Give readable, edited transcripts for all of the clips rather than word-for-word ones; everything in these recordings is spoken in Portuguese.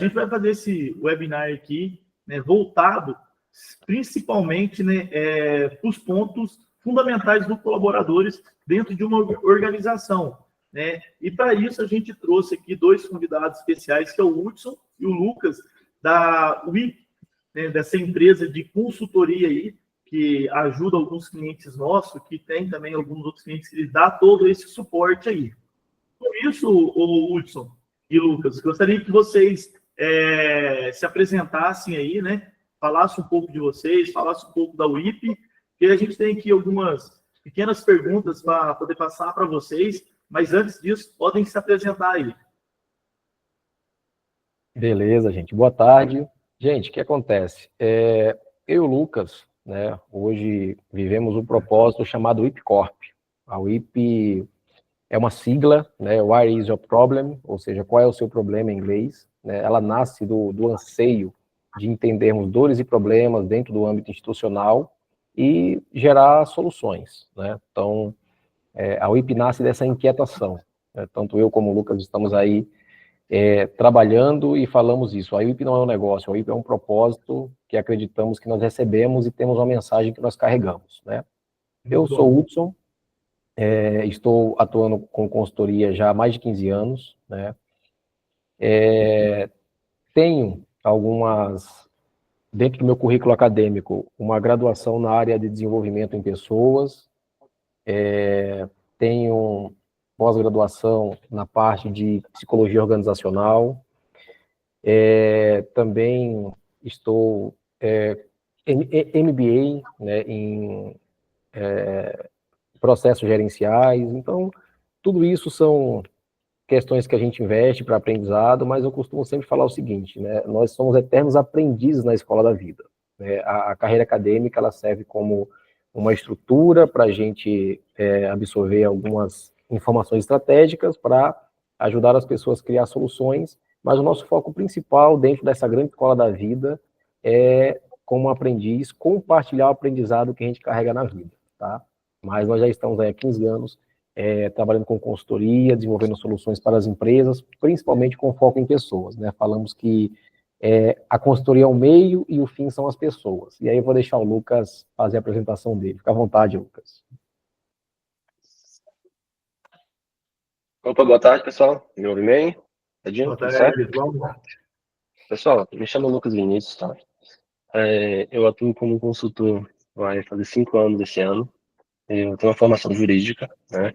A gente vai fazer esse webinar aqui, né, voltado principalmente, né, para os pontos fundamentais dos colaboradores dentro de uma organização, né? E para isso a gente trouxe aqui dois convidados especiais, que é o Hudson e o Lucas, da WIP, né, dessa empresa de consultoria aí, que ajuda alguns clientes nossos, que tem também alguns outros clientes que lhes dá todo esse suporte aí. Por isso, o Hudson e Lucas, gostaria que vocês se apresentassem aí, né? Falassem um pouco de vocês, falassem um pouco da WIP, e a gente tem aqui algumas pequenas perguntas para poder passar para vocês, mas antes disso, podem se apresentar aí. Beleza, gente. Boa tarde. Gente, o que acontece? Eu e o Lucas, né, hoje vivemos um propósito chamado WIP Corp. A WIP é uma sigla, né, Where is your problem? Ou seja, qual é o seu problema em inglês? Né? Ela nasce do anseio de entendermos dores e problemas dentro do âmbito institucional e gerar soluções, né? Então, a WIP nasce dessa inquietação, né? Tanto eu como o Lucas estamos aí trabalhando e falamos isso. A WIP não é um negócio, a WIP é um propósito que acreditamos que nós recebemos e temos uma mensagem que nós carregamos, né? Eu sou o Hudson, estou atuando com consultoria já há mais de 15 anos, né? Tenho dentro do meu currículo acadêmico, uma graduação na área de desenvolvimento em pessoas, tenho pós-graduação na parte de psicologia organizacional, também estou MBA, né, em processos gerenciais. Então, tudo isso são questões que a gente investe para aprendizado, mas eu costumo sempre falar o seguinte, né, nós somos eternos aprendizes na escola da vida, né? A carreira acadêmica, ela serve como uma estrutura para a gente absorver algumas informações estratégicas para ajudar as pessoas a criar soluções, mas o nosso foco principal dentro dessa grande escola da vida é, como aprendiz, compartilhar o aprendizado que a gente carrega na vida, tá? Mas nós já estamos aí há 15 anos trabalhando com consultoria, desenvolvendo soluções para as empresas, principalmente com foco em pessoas, né? Falamos que a consultoria é o meio e o fim são as pessoas. E aí eu vou deixar o Lucas fazer a apresentação dele. Fica à vontade, Lucas. Opa, boa tarde, pessoal. Me ouve bem? Edinho, Boa tudo tarde, certo? vamos. Pessoal, me chamo Lucas Vinícius, tá? Eu atuo como consultor, vai fazer 5 anos esse ano. Eu tenho uma formação jurídica, né?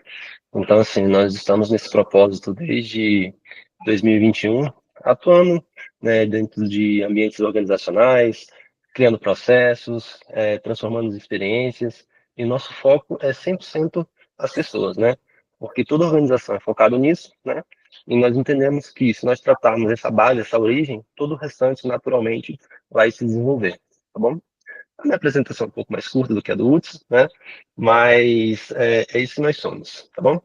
Então, assim, nós estamos nesse propósito desde 2021, atuando, né, dentro de ambientes organizacionais, criando processos, transformando experiências, e nosso foco é 100% as pessoas, né? Porque toda organização é focada nisso, né? E nós entendemos que se nós tratarmos essa base, essa origem, todo o restante naturalmente vai se desenvolver, tá bom? A minha apresentação é um pouco mais curta do que a do Hudson, né? Mas é isso que nós somos, tá bom?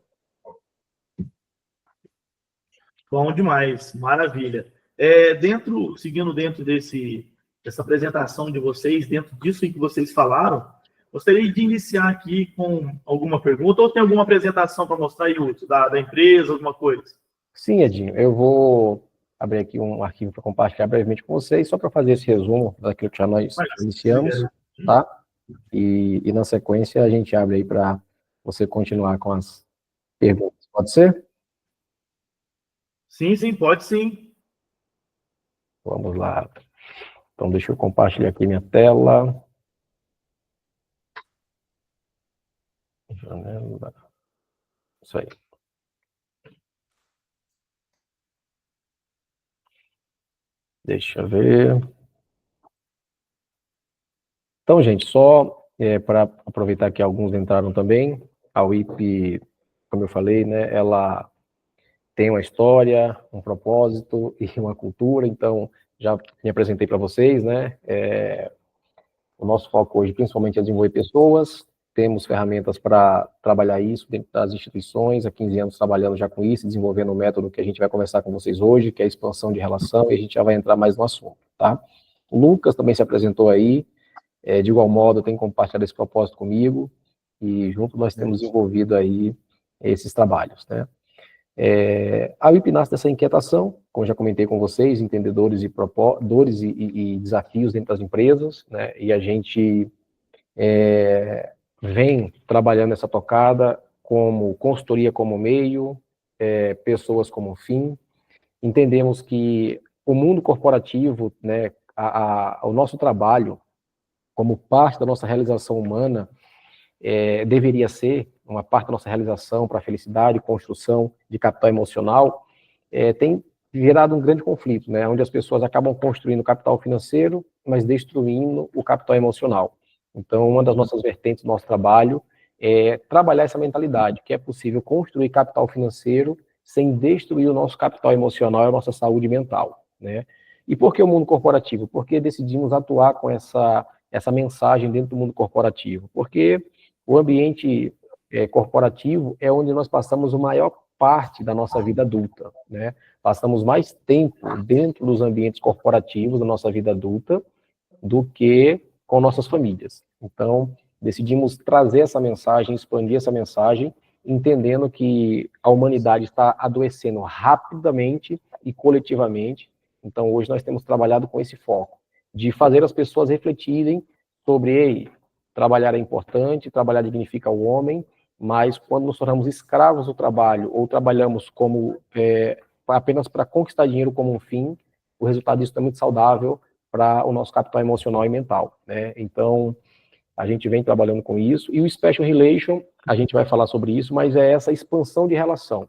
Bom demais, maravilha. Seguindo dentro dessa apresentação de vocês, dentro disso que vocês falaram, gostaria de iniciar aqui com alguma pergunta, ou tem alguma apresentação para mostrar aí, Hudson, da empresa, alguma coisa? Sim, Edinho, eu vou abrir aqui um arquivo para compartilhar brevemente com vocês, só para fazer esse resumo daquilo que já nós iniciamos, tá? E na sequência a gente abre aí para você continuar com as perguntas. Pode ser? Sim, pode sim. Vamos lá. Então, deixa eu compartilhar aqui minha tela. Janela. Isso aí. Deixa eu ver. Então, gente, só para aproveitar que alguns entraram também, a WIP, como eu falei, né, ela tem uma história, um propósito e uma cultura, então já me apresentei para vocês, né? O nosso foco hoje principalmente é desenvolver pessoas, temos ferramentas para trabalhar isso dentro das instituições, há 15 anos trabalhando já com isso, desenvolvendo um método que a gente vai conversar com vocês hoje, que é a expansão de relação, e a gente já vai entrar mais no assunto, tá? O Lucas também se apresentou aí, de igual modo tem compartilhado esse propósito comigo, e junto nós temos desenvolvido aí esses trabalhos, né? A UIP nasce dessa inquietação, como já comentei com vocês, entendedores e dores e desafios dentro das empresas, né? E a gente vem trabalhando essa tocada como consultoria como meio, pessoas como fim. Entendemos que o mundo corporativo, né, o nosso trabalho, como parte da nossa realização humana, deveria ser uma parte da nossa realização para a felicidade, construção de capital emocional, tem gerado um grande conflito, né, onde as pessoas acabam construindo capital financeiro, mas destruindo o capital emocional. Então, uma das nossas vertentes do nosso trabalho é trabalhar essa mentalidade, que é possível construir capital financeiro sem destruir o nosso capital emocional e a nossa saúde mental, né? E por que o mundo corporativo? Porque decidimos atuar com essa mensagem dentro do mundo corporativo? Porque o ambiente corporativo é onde nós passamos a maior parte da nossa vida adulta, né? Passamos mais tempo dentro dos ambientes corporativos da nossa vida adulta do que com nossas famílias. Então, decidimos trazer essa mensagem, expandir essa mensagem, entendendo que a humanidade está adoecendo rapidamente e coletivamente. Então, hoje nós temos trabalhado com esse foco, de fazer as pessoas refletirem sobre, ei, trabalhar é importante, trabalhar dignifica o homem, mas quando nos tornamos escravos do trabalho ou trabalhamos como apenas para conquistar dinheiro como um fim, o resultado disso é muito saudável para o nosso capital emocional e mental, né? Então, a gente vem trabalhando com isso, e o Special Relation, a gente vai falar sobre isso, mas é essa expansão de relação,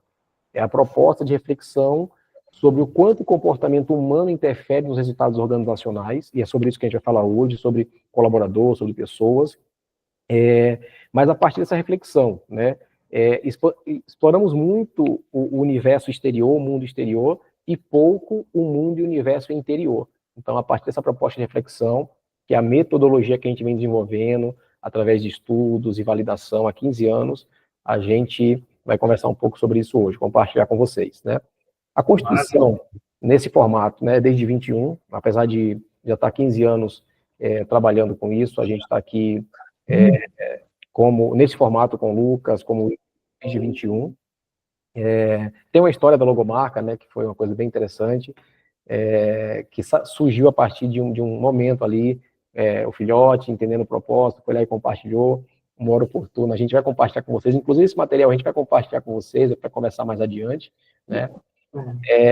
é a proposta de reflexão sobre o quanto o comportamento humano interfere nos resultados organizacionais, e é sobre isso que a gente vai falar hoje, sobre colaborador, sobre pessoas, mas a partir dessa reflexão, né, exploramos muito o universo exterior, o mundo exterior, e pouco o mundo e o universo interior. Então, a partir dessa proposta de reflexão, que é a metodologia que a gente vem desenvolvendo, através de estudos e validação há 15 anos, a gente vai conversar um pouco sobre isso hoje, compartilhar com vocês, né? A Constituição, nesse formato, né, desde 21, apesar de já estar 15 anos trabalhando com isso, a gente está aqui nesse formato com o Lucas, como desde 21. Tem uma história da logomarca, né, que foi uma coisa bem interessante, que surgiu a partir de um momento ali, o filhote, entendendo o propósito, foi lá e compartilhou, uma hora oportuna, a gente vai compartilhar com vocês, inclusive esse material a gente vai compartilhar com vocês, para conversar mais adiante, né?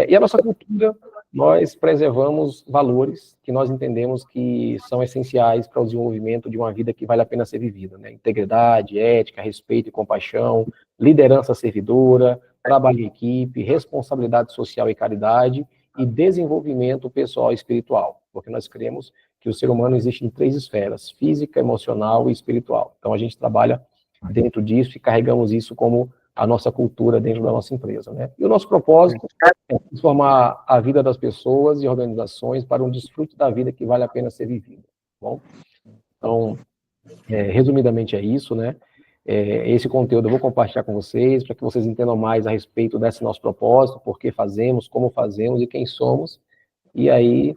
E a nossa cultura, nós preservamos valores que nós entendemos que são essenciais para o desenvolvimento de uma vida que vale a pena ser vivida, né? Integridade, ética, respeito e compaixão, liderança servidora, trabalho em equipe, responsabilidade social e caridade, e desenvolvimento pessoal e espiritual, porque nós cremos que o ser humano existe em 3 esferas, física, emocional e espiritual. Então, a gente trabalha dentro disso e carregamos isso como a nossa cultura dentro da nossa empresa, né? E o nosso propósito é transformar a vida das pessoas e organizações para um desfrute da vida que vale a pena ser vivida, tá bom? Então, resumidamente é isso, né? Esse conteúdo eu vou compartilhar com vocês, para que vocês entendam mais a respeito desse nosso propósito, por que fazemos, como fazemos e quem somos. E aí,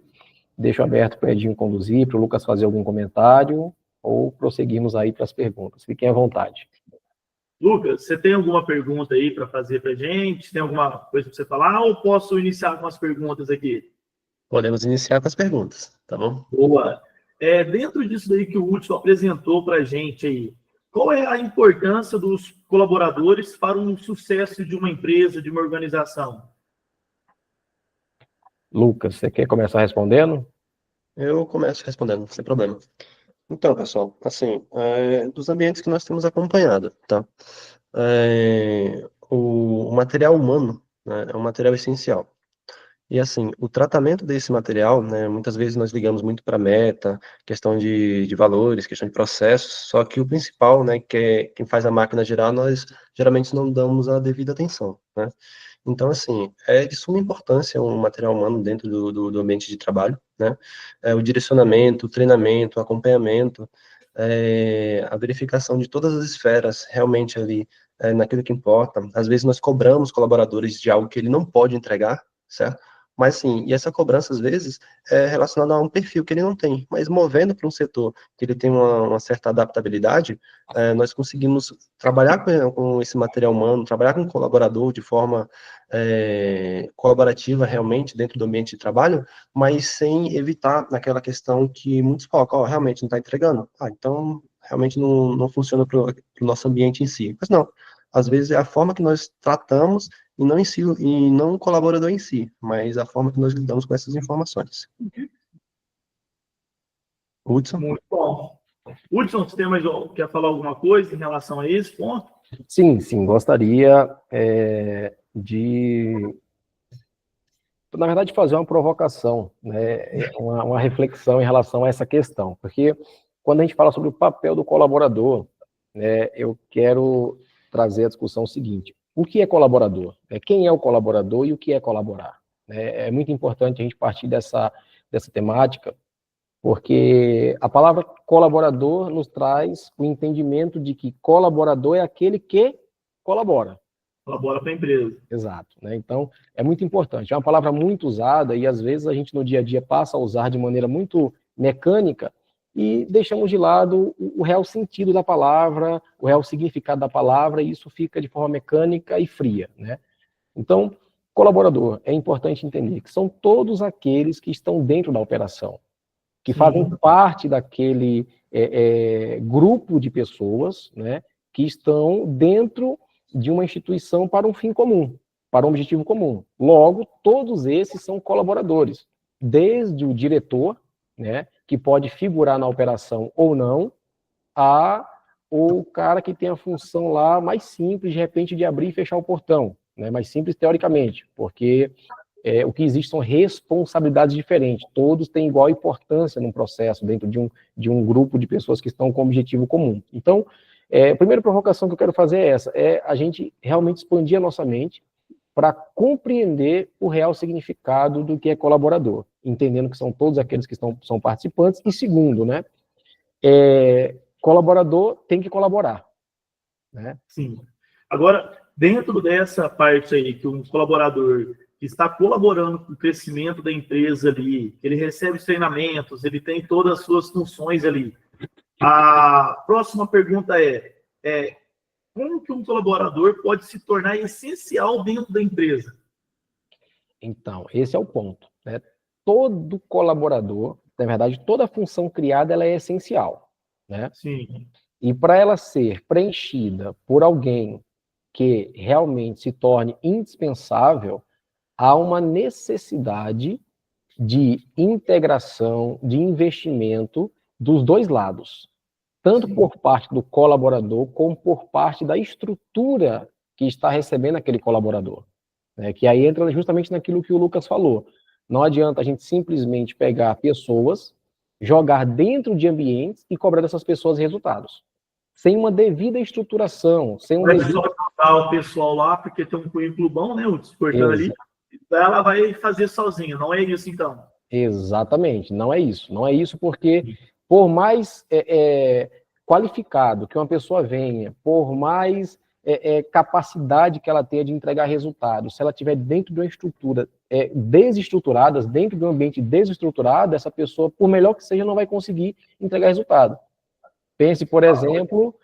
deixo aberto para o Edinho conduzir, para o Lucas fazer algum comentário, ou prosseguimos aí para as perguntas. Fiquem à vontade. Lucas, você tem alguma pergunta aí para fazer para a gente? Tem alguma coisa para você falar, ou posso iniciar com as perguntas aqui? Podemos iniciar com as perguntas, tá bom? Boa. Dentro disso daí que o Hudson apresentou para a gente aí, qual é a importância dos colaboradores para um sucesso de uma empresa, de uma organização? Lucas, você quer começar respondendo? Eu começo respondendo, sem problema. Então, pessoal, assim, dos ambientes que nós temos acompanhado, tá? O material humano, né, é um material essencial. E assim, o tratamento desse material, né, muitas vezes nós ligamos muito para meta, questão de valores, questão de processos, só que o principal, né, que é quem faz a máquina girar, nós geralmente não damos a devida atenção, né? Então, assim, é de suma importância um material humano dentro do ambiente de trabalho, né? O direcionamento, o treinamento, o acompanhamento, a verificação de todas as esferas realmente ali, naquilo que importa. Às vezes nós cobramos colaboradores de algo que ele não pode entregar, certo? Mas, assim, e essa cobrança, às vezes, é relacionada a um perfil que ele não tem. Mas movendo para um setor que ele tem uma certa adaptabilidade, nós conseguimos trabalhar com esse material humano, trabalhar com o colaborador de forma colaborativa, realmente, dentro do ambiente de trabalho, mas sem evitar naquela questão que muitos colocam, realmente não está entregando. Então, realmente não funciona para o nosso ambiente em si. Mas não, às vezes é a forma que nós tratamos e não em si, e não o colaborador em si, mas a forma que nós lidamos com essas informações. Hudson? Muito bom. Hudson, você tem mais, quer falar alguma coisa em relação a esse ponto? Sim, gostaria na verdade, fazer uma provocação, né, uma reflexão em relação a essa questão, porque quando a gente fala sobre o papel do colaborador, né, eu quero trazer a discussão seguinte: o que é colaborador? Quem é o colaborador e o que é colaborar? É muito importante a gente partir dessa temática, porque a palavra colaborador nos traz o entendimento de que colaborador é aquele que colabora. Colabora para a empresa. Exato, né? Então, é muito importante. É uma palavra muito usada e, às vezes, a gente no dia a dia passa a usar de maneira muito mecânica e deixamos de lado o real sentido da palavra, o real significado da palavra, e isso fica de forma mecânica e fria, né? Então, colaborador, é importante entender que são todos aqueles que estão dentro da operação, que fazem parte daquele grupo de pessoas, né, que estão dentro de uma instituição para um fim comum, para um objetivo comum. Logo, todos esses são colaboradores, desde o diretor, né, que pode figurar na operação ou não, a o cara que tem a função lá mais simples, de repente, de abrir e fechar o portão, né, mais simples teoricamente, porque o que existe são responsabilidades diferentes, todos têm igual importância num processo, dentro de um grupo de pessoas que estão com objetivo comum. Então, a primeira provocação que eu quero fazer é essa, é a gente realmente expandir a nossa mente para compreender o real significado do que é colaborador, entendendo que são todos aqueles que são participantes, e segundo, né, colaborador tem que colaborar, né? Sim. Agora, dentro dessa parte aí, que um colaborador que está colaborando com o crescimento da empresa ali, ele recebe os treinamentos, ele tem todas as suas funções ali. A próxima pergunta é como que um colaborador pode se tornar essencial dentro da empresa? Então, esse é o ponto, né? Todo colaborador, na verdade, toda função criada, ela é essencial, né? Sim. E para ela ser preenchida por alguém que realmente se torne indispensável, há uma necessidade de integração, de investimento dos dois lados, tanto por parte do colaborador, como por parte da estrutura que está recebendo aquele colaborador, né? Que aí entra justamente naquilo que o Lucas falou. Não adianta a gente simplesmente pegar pessoas, jogar dentro de ambientes e cobrar dessas pessoas resultados, sem uma devida estruturação, sem um Não é devido... só botar o pessoal lá, porque tem um currículo bom, né, o exportando ali, ela vai fazer sozinha, não é isso então? Exatamente, não é isso porque por mais qualificado que uma pessoa venha, por mais capacidade que ela tenha de entregar resultados, se ela estiver dentro de uma estrutura desestruturada, dentro de um ambiente desestruturado, essa pessoa, por melhor que seja, não vai conseguir entregar resultado. Pense, por exemplo,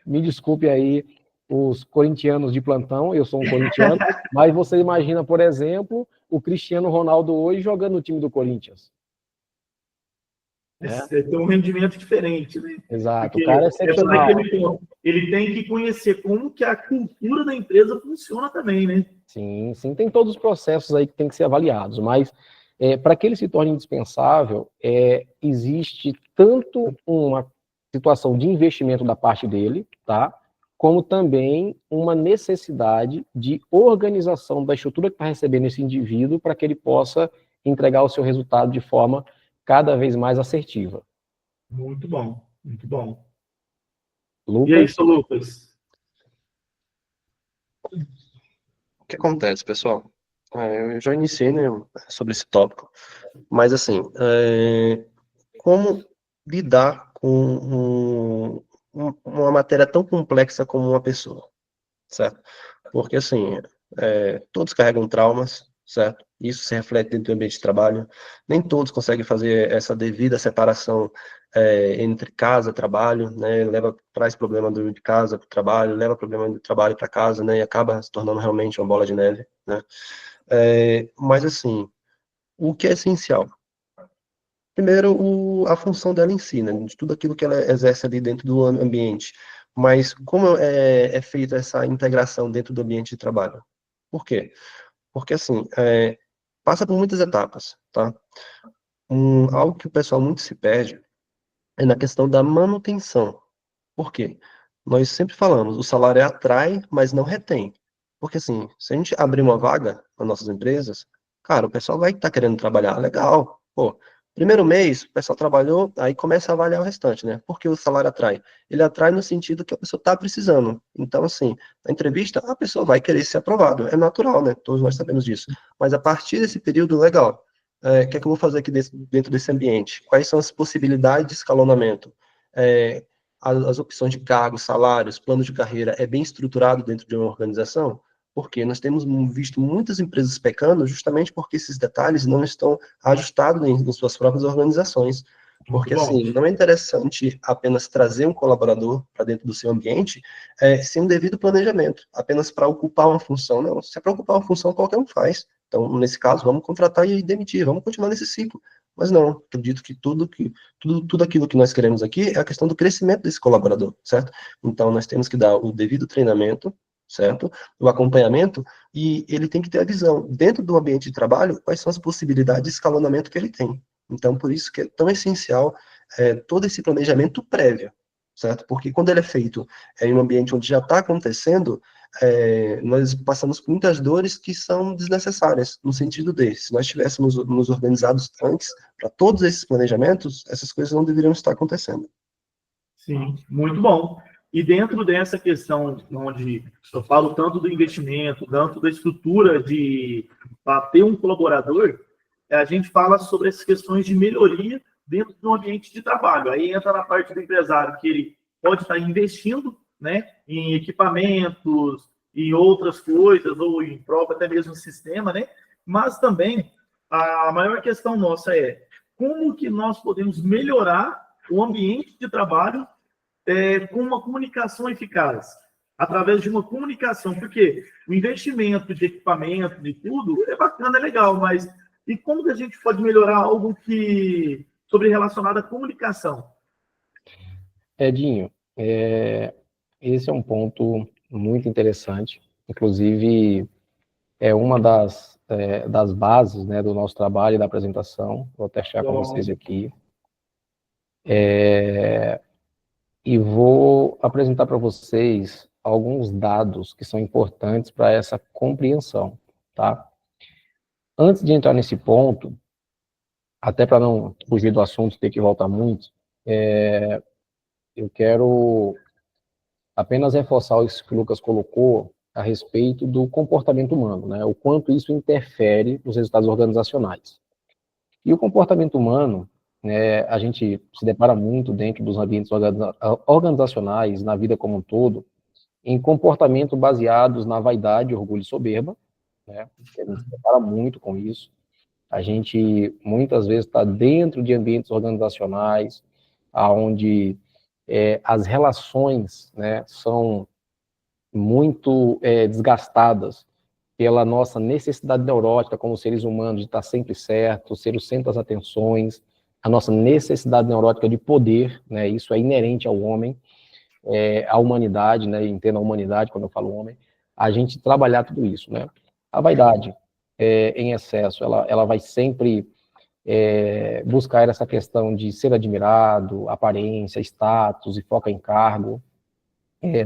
me desculpe aí os corintianos de plantão, eu sou um corintiano, mas você imagina, por exemplo, o Cristiano Ronaldo hoje jogando no time do Corinthians. Tem um rendimento diferente, né? Exato, porque o cara é excepcional. Ele tem que conhecer como que a cultura da empresa funciona também, né? Sim, tem todos os processos aí que tem que ser avaliados, mas para que ele se torne indispensável, existe tanto uma situação de investimento da parte dele, tá? Como também uma necessidade de organização da estrutura que está recebendo esse indivíduo para que ele possa entregar o seu resultado de forma cada vez mais assertiva. Muito bom, muito bom. Lucas? E é isso, Lucas? O que acontece, pessoal? Eu já iniciei, né, sobre esse tópico, mas assim, como lidar com uma matéria tão complexa como uma pessoa, certo? Porque assim, todos carregam traumas, certo? Isso se reflete dentro do ambiente de trabalho. Nem todos conseguem fazer essa devida separação entre casa e trabalho, né? Traz problema de casa para o trabalho, leva problema do trabalho para casa, né? E acaba se tornando realmente uma bola de neve, né? Mas, assim, o que é essencial? Primeiro, a função dela em si, né? De tudo aquilo que ela exerce ali dentro do ambiente. Mas como é feita essa integração dentro do ambiente de trabalho? Por quê? Porque, assim, passa por muitas etapas, tá? Algo que o pessoal muito se perde é na questão da manutenção. Por quê? Nós sempre falamos, o salário atrai, mas não retém. Porque, assim, se a gente abrir uma vaga nas nossas empresas, cara, o pessoal vai estar querendo trabalhar, legal. Pô, primeiro mês, o pessoal trabalhou, aí começa a avaliar o restante, né? Porque o salário atrai? Ele atrai no sentido que a pessoa está precisando. Então, assim, na entrevista, a pessoa vai querer ser aprovado. É natural, né? Todos nós sabemos disso. Mas a partir desse período, legal. O que é que eu vou fazer aqui dentro desse ambiente? Quais são as possibilidades de escalonamento? As opções de cargos, salários, planos de carreira é bem estruturado dentro de uma organização? Porque nós temos visto muitas empresas pecando justamente porque esses detalhes não estão ajustados em suas próprias organizações. Porque, assim, não é interessante apenas trazer um colaborador para dentro do seu ambiente sem um devido planejamento, apenas para ocupar uma função. Não, se é para ocupar uma função, qualquer um faz. Então, nesse caso, vamos contratar e demitir, vamos continuar nesse ciclo. Mas não, acredito que tudo aquilo que nós queremos aqui é a questão do crescimento desse colaborador, certo? Então, nós temos que dar o devido treinamento, certo? O acompanhamento, e ele tem que ter a visão, dentro do ambiente de trabalho, quais são as possibilidades de escalonamento que ele tem. Então, por isso que é tão essencial todo esse planejamento prévio, certo? Porque quando ele é feito em um ambiente onde já está acontecendo, nós passamos por muitas dores que são desnecessárias, no sentido de, se nós tivéssemos nos organizados antes para todos esses planejamentos, essas coisas não deveriam estar acontecendo. Sim, muito bom. E dentro dessa questão, onde eu falo tanto do investimento, tanto da estrutura para ter um colaborador, a gente fala sobre essas questões de melhoria dentro do ambiente de trabalho. Aí entra na parte do empresário, que ele pode estar investindo, né, em equipamentos, em outras coisas, ou em próprio até mesmo sistema, né? Mas também a maior questão nossa é como que nós podemos melhorar o ambiente de trabalho com uma comunicação eficaz, através de uma comunicação, porque o investimento de equipamento, de tudo, é bacana, é legal, mas e como que a gente pode melhorar algo sobre relacionado à comunicação? Edinho, esse é um ponto muito interessante, inclusive é uma das bases, né, do nosso trabalho e da apresentação, vou até chegar com vocês aqui, e vou apresentar para vocês alguns dados que são importantes para essa compreensão, tá? Antes de entrar nesse ponto, até para não fugir do assunto, ter que voltar muito, eu quero apenas reforçar isso que o Lucas colocou a respeito do comportamento humano, né? O quanto isso interfere nos resultados organizacionais. E o comportamento humano, né, a gente se depara muito dentro dos ambientes organizacionais, na vida como um todo, em comportamentos baseados na vaidade, orgulho e soberba, né? A gente se depara muito com isso. A gente, muitas vezes, está dentro de ambientes organizacionais, onde as relações, né, são muito desgastadas pela nossa necessidade neurótica como seres humanos de estar sempre certo, ser o centro das atenções, a nossa necessidade neurótica de poder, né, isso é inerente ao homem, à humanidade, né, entendo a humanidade quando eu falo homem, a gente trabalhar tudo isso, né. A vaidade em excesso, ela vai sempre buscar essa questão de ser admirado, aparência, status e foca em cargo.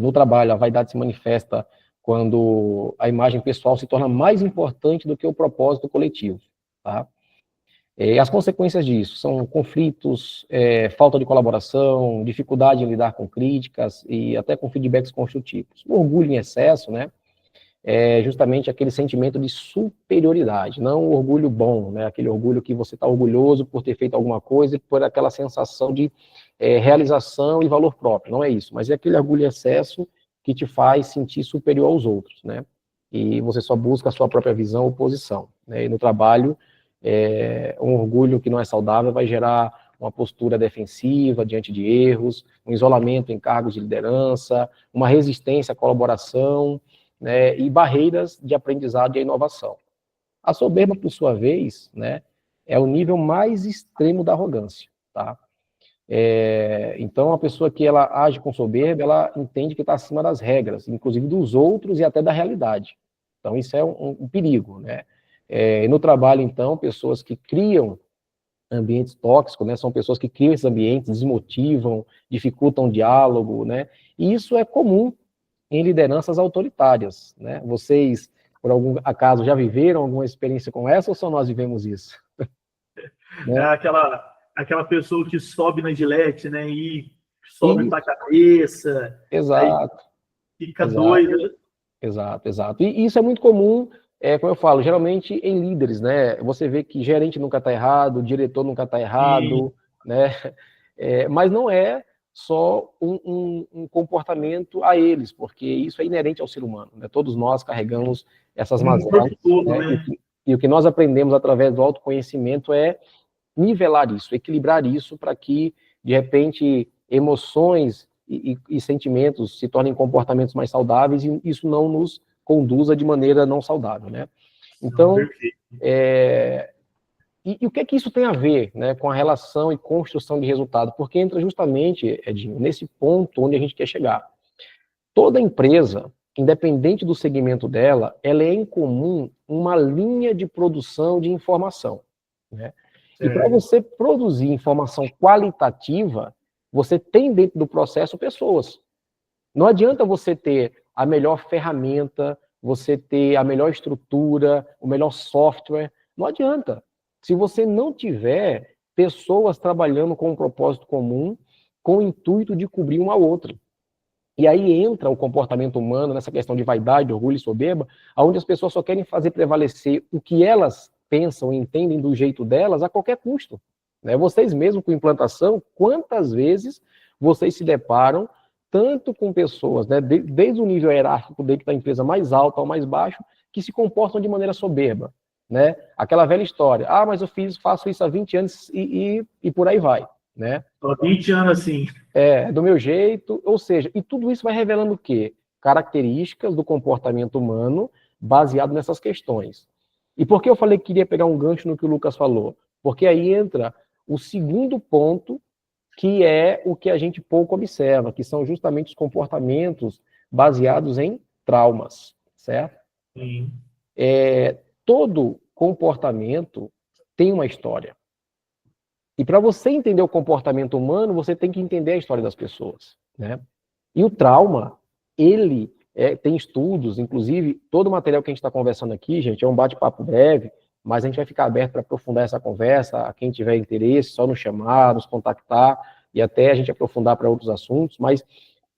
No trabalho, a vaidade se manifesta quando a imagem pessoal se torna mais importante do que o propósito coletivo, tá? As consequências disso são conflitos, falta de colaboração, dificuldade em lidar com críticas e até com feedbacks construtivos. O orgulho em excesso, né, é justamente aquele sentimento de superioridade, não o orgulho bom, né, aquele orgulho que você está orgulhoso por ter feito alguma coisa e por aquela sensação de realização e valor próprio, não é isso, mas é aquele orgulho em excesso que te faz sentir superior aos outros, né. e você só busca a sua própria visão ou posição, né? E no trabalho, um orgulho que não é saudável vai gerar uma postura defensiva diante de erros, um isolamento em cargos de liderança, uma resistência à colaboração, né, e barreiras de aprendizado e inovação. A soberba, por sua vez, né, é o nível mais extremo da arrogância, tá? Então, a pessoa que ela age com soberba, ela entende que está acima das regras, inclusive dos outros e até da realidade. Então, isso é um perigo, né? E no trabalho, então, pessoas que criam ambientes tóxicos, né, são pessoas que criam esses ambientes, desmotivam, dificultam o diálogo, né? E isso é comum em lideranças autoritárias, né? Vocês, por algum acaso, já viveram alguma experiência com essa ou só nós vivemos isso? É aquela pessoa que sobe na gilete, né? E sobe para a cabeça, exato, aí fica exato, doida. exato. E isso é muito comum, como eu falo, geralmente em líderes, né? Você vê que gerente nunca está errado, diretor nunca está errado, né? Mas não é só um comportamento a eles, porque isso é inerente ao ser humano, né? Todos nós carregamos essas mazelas, né? E o que nós aprendemos através do autoconhecimento é nivelar isso, equilibrar isso para que, de repente, emoções e sentimentos se tornem comportamentos mais saudáveis e isso não nos conduza de maneira não saudável, né? Então, e o que é que isso tem a ver, né, com a relação e construção de resultado? Porque entra justamente, Edinho, nesse ponto onde a gente quer chegar. Toda empresa, independente do segmento dela, ela é em comum uma linha de produção de informação, né? E para você produzir informação qualitativa, você tem dentro do processo pessoas. Não adianta você ter a melhor ferramenta, você ter a melhor estrutura, o melhor software. Não adianta. Se você não tiver pessoas trabalhando com um propósito comum, com o intuito de cobrir uma outra. E aí entra o comportamento humano nessa questão de vaidade, orgulho e soberba, onde as pessoas só querem fazer prevalecer o que elas pensam e entendem do jeito delas a qualquer custo. Né? Vocês mesmos com implantação, quantas vezes vocês se deparam tanto com pessoas, né, desde o nível hierárquico dentro da empresa mais alto ao mais baixo, que se comportam de maneira soberba. Né? Aquela velha história, mas eu faço isso há 20 anos e por aí vai. Né? 20 anos assim. Do meu jeito, ou seja, e tudo isso vai revelando o quê? Características do comportamento humano baseado nessas questões. E por que eu falei que queria pegar um gancho no que o Lucas falou? Porque aí entra o segundo ponto, que é o que a gente pouco observa, que são justamente os comportamentos baseados em traumas, certo? Sim. Todo comportamento tem uma história. E para você entender o comportamento humano, você tem que entender a história das pessoas, né? E o trauma, ele tem estudos, inclusive, todo o material que a gente está conversando aqui, gente, é um bate-papo breve, mas a gente vai ficar aberto para aprofundar essa conversa, a quem tiver interesse, só nos chamar, nos contactar, e até a gente aprofundar para outros assuntos, mas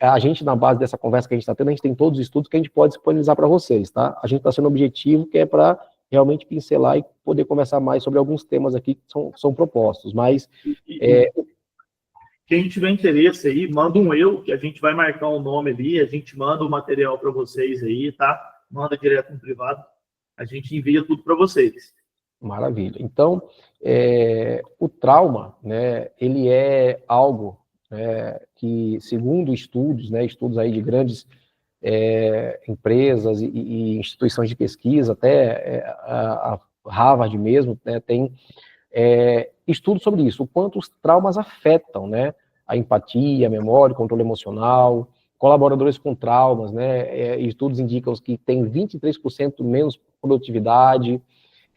a gente, na base dessa conversa que a gente está tendo, a gente tem todos os estudos que a gente pode disponibilizar para vocês, tá? A gente está sendo objetivo, que é para realmente pincelar e poder conversar mais sobre alguns temas aqui que são propostos, mas... Quem tiver interesse aí, manda um que a gente vai marcar um nome ali, a gente manda o material para vocês aí, tá? Manda direto no privado, a gente envia tudo para vocês. Maravilha. Então, o trauma, né, ele é algo que, segundo estudos, né, estudos aí de grandes empresas e instituições de pesquisa, até a Harvard mesmo, né, tem estudos sobre isso, o quanto os traumas afetam, né, a empatia, a memória, o controle emocional, colaboradores com traumas, né, estudos indicam que tem 23% menos produtividade,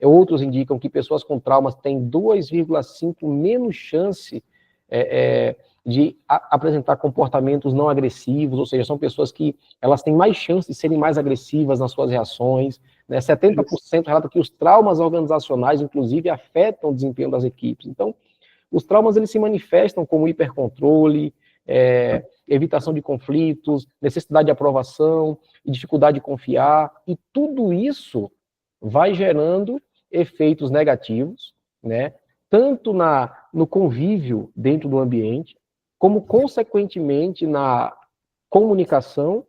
outros indicam que pessoas com traumas têm 2,5 menos chance de apresentar comportamentos não agressivos, ou seja, são pessoas que elas têm mais chance de serem mais agressivas nas suas reações, né? 70% relata que os traumas organizacionais, inclusive, afetam o desempenho das equipes. Então, os traumas, eles se manifestam como hipercontrole, evitação de conflitos, necessidade de aprovação, dificuldade de confiar, e tudo isso vai gerando efeitos negativos, né? Tanto no convívio dentro do ambiente, como, consequentemente, na comunicação,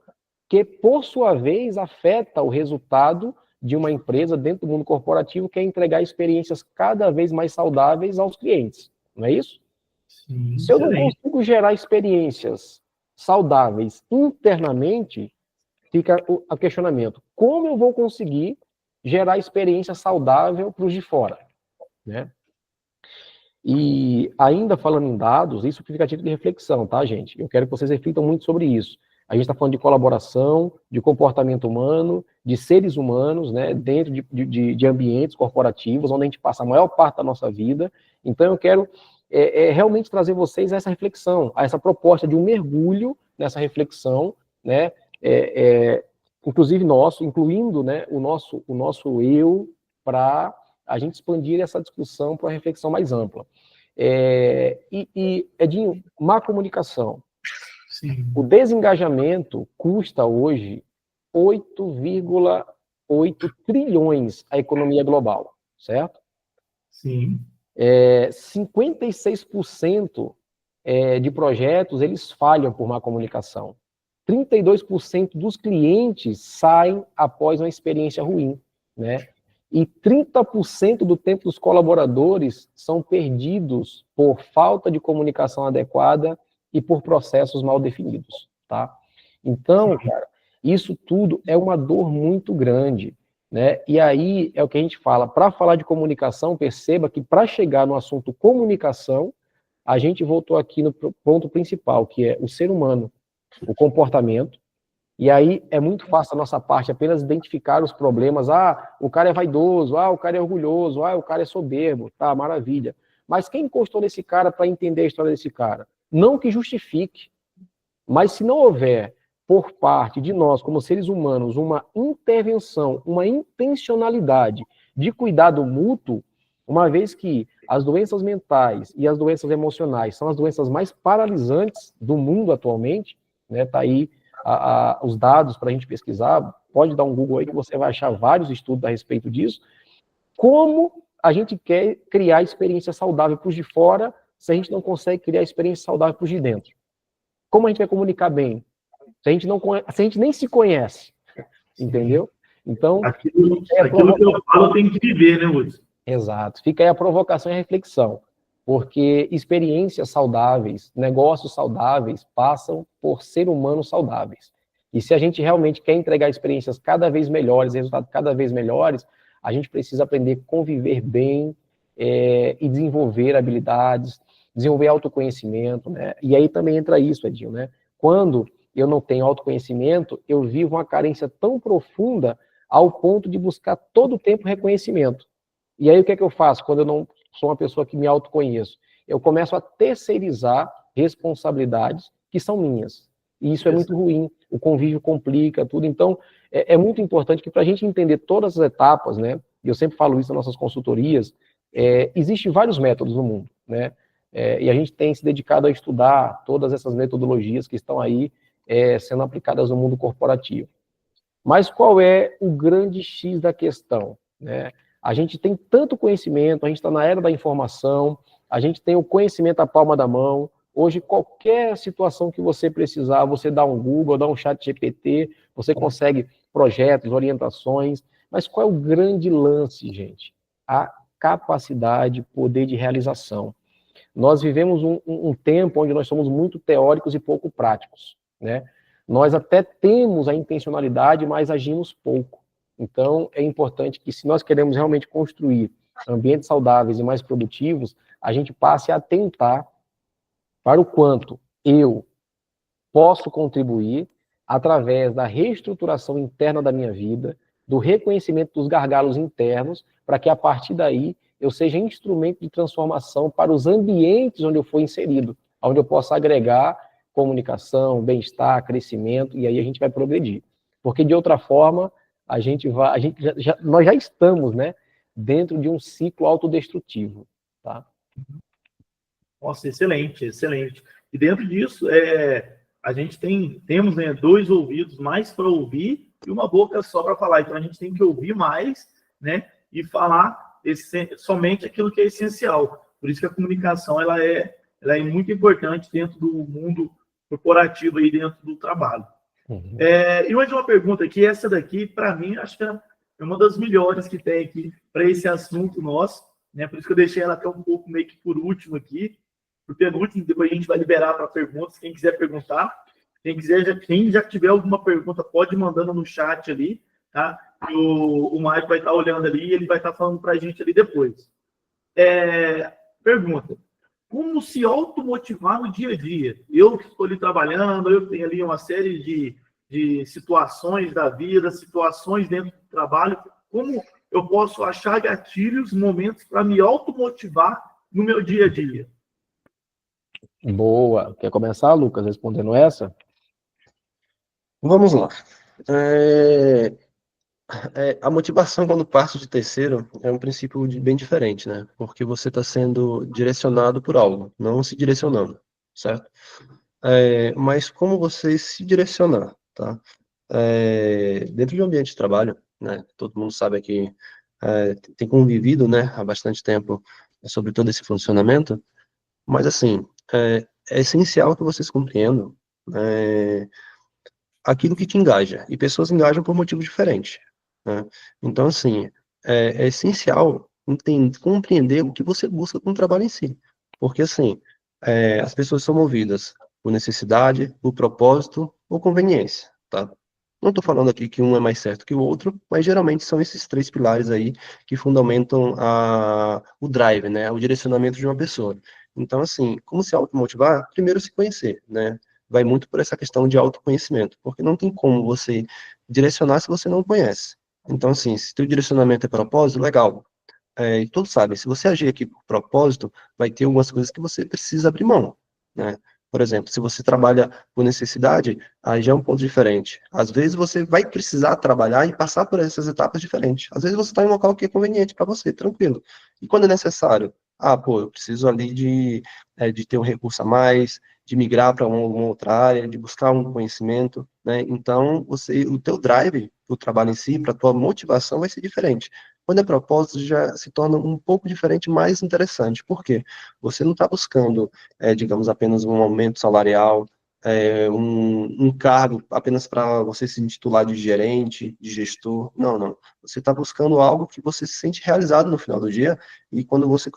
que, por sua vez, afeta o resultado de uma empresa dentro do mundo corporativo, que é entregar experiências cada vez mais saudáveis aos clientes, não é isso? Sim, Se eu não excelente. consigo gerar experiências saudáveis internamente, fica o questionamento: como eu vou conseguir gerar experiência saudável para os de fora, né? E ainda falando em dados, isso fica a título de reflexão, tá, gente? Eu quero que vocês reflitam muito sobre isso. A gente está falando de colaboração, de comportamento humano, de seres humanos, né, dentro de ambientes corporativos, onde a gente passa a maior parte da nossa vida. Então, eu quero realmente trazer vocês a essa reflexão, a essa proposta de um mergulho nessa reflexão, né, inclusive incluindo, né, o nosso eu, para a gente expandir essa discussão para uma reflexão mais ampla. Edinho, má comunicação. Sim. O desengajamento custa hoje 8,8 trilhões à economia global, certo? Sim. 56% de projetos, eles falham por má comunicação. 32% dos clientes saem após uma experiência ruim, né? E 30% do tempo dos colaboradores são perdidos por falta de comunicação adequada e por processos mal definidos, tá? Então, cara, isso tudo é uma dor muito grande, né? E aí é o que a gente fala, para falar de comunicação, perceba que para chegar no assunto comunicação, a gente voltou aqui no ponto principal, que é o ser humano, o comportamento. E aí é muito fácil a nossa parte apenas identificar os problemas. Ah, o cara é vaidoso, ah, o cara é orgulhoso, ah, o cara é soberbo, tá, maravilha. Mas quem encostou nesse cara para entender a história desse cara? Não que justifique, mas se não houver, por parte de nós, como seres humanos, uma intervenção, uma intencionalidade de cuidado mútuo, uma vez que as doenças mentais e as doenças emocionais são as doenças mais paralisantes do mundo atualmente, né, tá aí os dados para a gente pesquisar, pode dar um Google aí que você vai achar vários estudos a respeito disso. Como a gente quer criar experiência saudável para os de fora, se a gente não consegue criar experiência saudável para os de dentro? Como a gente vai comunicar bem? Se a gente nem se conhece, entendeu? Então, aquilo que eu falo tem que viver, né, Hudson? Exato. Fica aí a provocação e a reflexão. Porque experiências saudáveis, negócios saudáveis, passam por ser humanos saudáveis. E se a gente realmente quer entregar experiências cada vez melhores, resultados cada vez melhores, a gente precisa aprender a conviver bem e desenvolver habilidades, desenvolver autoconhecimento, né? E aí também entra isso, Edinho, né? Quando eu não tenho autoconhecimento, eu vivo uma carência tão profunda ao ponto de buscar todo o tempo reconhecimento. E aí o que é que eu faço quando eu não sou uma pessoa que me autoconheço? Eu começo a terceirizar responsabilidades que são minhas. E isso é muito ruim, o convívio complica tudo. Então, é muito importante que para a gente entender todas as etapas, né, e eu sempre falo isso nas nossas consultorias, existem vários métodos no mundo, né, e a gente tem se dedicado a estudar todas essas metodologias que estão aí sendo aplicadas no mundo corporativo. Mas qual é o grande X da questão, né? A gente tem tanto conhecimento, a gente está na era da informação, a gente tem o conhecimento à palma da mão. Hoje, qualquer situação que você precisar, você dá um Google, dá um chat GPT, você consegue projetos, orientações. Mas qual é o grande lance, gente? A capacidade, poder de realização. Nós vivemos um tempo onde nós somos muito teóricos e pouco práticos, né? Nós até temos a intencionalidade, mas agimos pouco. Então, é importante que, se nós queremos realmente construir ambientes saudáveis e mais produtivos, a gente passe a atentar para o quanto eu posso contribuir através da reestruturação interna da minha vida, do reconhecimento dos gargalos internos, para que, a partir daí, eu seja instrumento de transformação para os ambientes onde eu for inserido, onde eu possa agregar comunicação, bem-estar, crescimento, e aí a gente vai progredir. Porque, de outra forma, nós já estamos, né, dentro de um ciclo autodestrutivo, tá? Nossa, excelente, excelente. E dentro disso, a gente temos, né, 2 ouvidos mais para ouvir e uma boca só para falar. Então, a gente tem que ouvir mais, né, e falar somente aquilo que é essencial. Por isso que a comunicação ela é muito importante dentro do mundo corporativo, aí dentro do trabalho. Uhum. E mais uma pergunta aqui, essa daqui, para mim, acho que é uma das melhores que tem aqui para esse assunto nosso, né? Por isso que eu deixei ela até um pouco meio que por último aqui, por penúltimo, depois a gente vai liberar para perguntas, quem quiser perguntar. Quem já tiver alguma pergunta, pode ir mandando no chat ali, tá? O Mike vai estar olhando ali e ele vai estar falando para a gente ali depois. Pergunta: como se automotivar no dia a dia? Eu que estou ali trabalhando, eu tenho ali uma série de situações da vida, situações dentro do trabalho, como eu posso achar gatilhos, momentos para me automotivar no meu dia a dia? Boa. Quer começar, Lucas, respondendo essa? Vamos lá. A motivação quando parte de terceiro é um princípio bem diferente, né? Porque você está sendo direcionado por algo, não se direcionando, certo? Mas como você se direcionar, tá? Dentro de um ambiente de trabalho, né? Todo mundo sabe que tem convivido, né, há bastante tempo sobre todo esse funcionamento, mas assim, é essencial que vocês compreendam aquilo que te engaja, e pessoas engajam por motivos diferentes, né? Então, assim, é essencial compreender o que você busca com o trabalho em si, porque, assim, as pessoas são movidas por necessidade, por propósito ou conveniência, tá? Não estou falando aqui que um é mais certo que o outro, mas geralmente são esses três pilares aí que fundamentam o drive, né, o direcionamento de uma pessoa. Então, assim, como se automotivar? Primeiro se conhecer, né? Vai muito por essa questão de autoconhecimento, porque não tem como você direcionar se você não conhece. Então, assim, se teu direcionamento é propósito, legal. E todos sabem, se você agir aqui por propósito, vai ter algumas coisas que você precisa abrir mão, né? Por exemplo, se você trabalha por necessidade, aí já é um ponto diferente. Às vezes você vai precisar trabalhar e passar por essas etapas diferentes. Às vezes você está em um local que é conveniente para você, tranquilo. E quando é necessário? Ah, pô, eu preciso ali de ter um recurso a mais, de migrar para uma outra área, de buscar um conhecimento, né? Então, o teu drive, o trabalho em si, para a tua motivação vai ser diferente. Quando é propósito, já se torna um pouco diferente, mais interessante. Por quê? Você não está buscando, digamos, apenas um aumento salarial, um cargo apenas para você se intitular de gerente, de gestor. Não, não. Você está buscando algo que você se sente realizado no final do dia, e quando você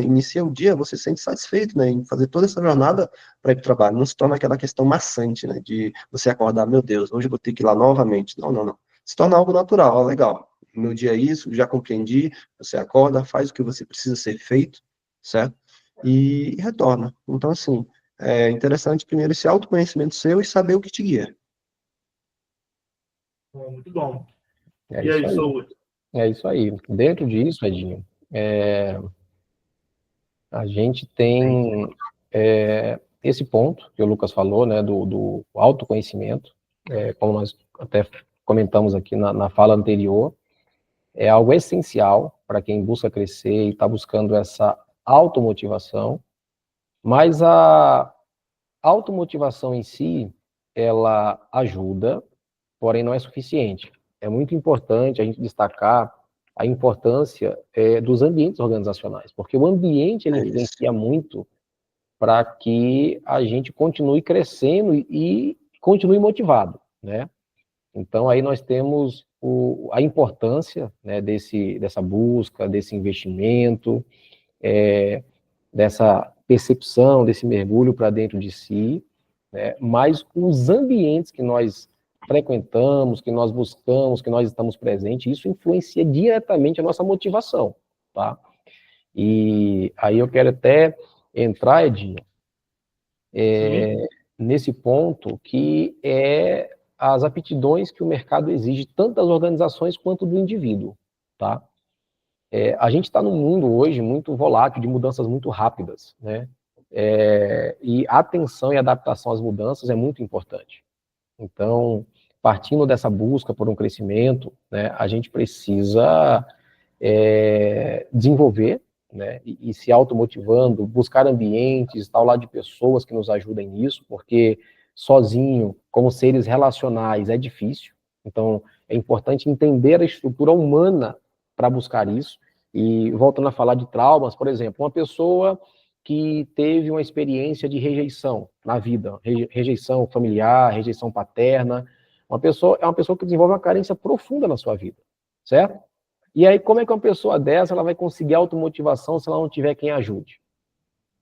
inicia o dia, você se sente satisfeito, né, em fazer toda essa jornada para ir para o trabalho. Não se torna aquela questão maçante, né, de você acordar, meu Deus, hoje eu vou ter que ir lá novamente. Não, não, não. Se torna algo natural, ó, legal. Meu dia é isso, já compreendi. Você acorda, faz o que você precisa ser feito, certo? E retorna. Então, assim, é interessante primeiro esse autoconhecimento seu e saber o que te guia. Muito bom. É E isso aí, aí. Saúde? É isso aí. Dentro disso, Edinho, a gente tem esse ponto que o Lucas falou, né, do autoconhecimento, como nós até comentamos aqui na fala anterior, é algo essencial para quem busca crescer e está buscando essa automotivação, mas a automotivação em si, ela ajuda, porém não é suficiente. É muito importante a gente destacar a importância dos ambientes organizacionais, porque o ambiente ele É isso. influencia muito para que a gente continue crescendo e continue motivado, né? Então aí nós temos a importância, né, dessa busca, desse investimento, dessa percepção, desse mergulho para dentro de si, né? Mas os ambientes que nós frequentamos, que nós buscamos, que nós estamos presentes, isso influencia diretamente a nossa motivação, tá? E aí eu quero até entrar, Edinho, nesse ponto que é as aptidões que o mercado exige, tanto das organizações quanto do indivíduo, tá? A gente está num mundo hoje muito volátil, de mudanças muito rápidas, né? E atenção e adaptação às mudanças é muito importante. Então, partindo dessa busca por um crescimento, né, a gente precisa desenvolver, né, e se automotivando, buscar ambientes, estar ao lado de pessoas que nos ajudem nisso, porque sozinho, como seres relacionais, é difícil. Então, é importante entender a estrutura humana para buscar isso. E voltando a falar de traumas, por exemplo, uma pessoa que teve uma experiência de rejeição na vida, rejeição familiar, rejeição paterna, Uma pessoa é uma pessoa que desenvolve uma carência profunda na sua vida, certo? E aí, como é que uma pessoa dessa ela vai conseguir automotivação se ela não tiver quem ajude?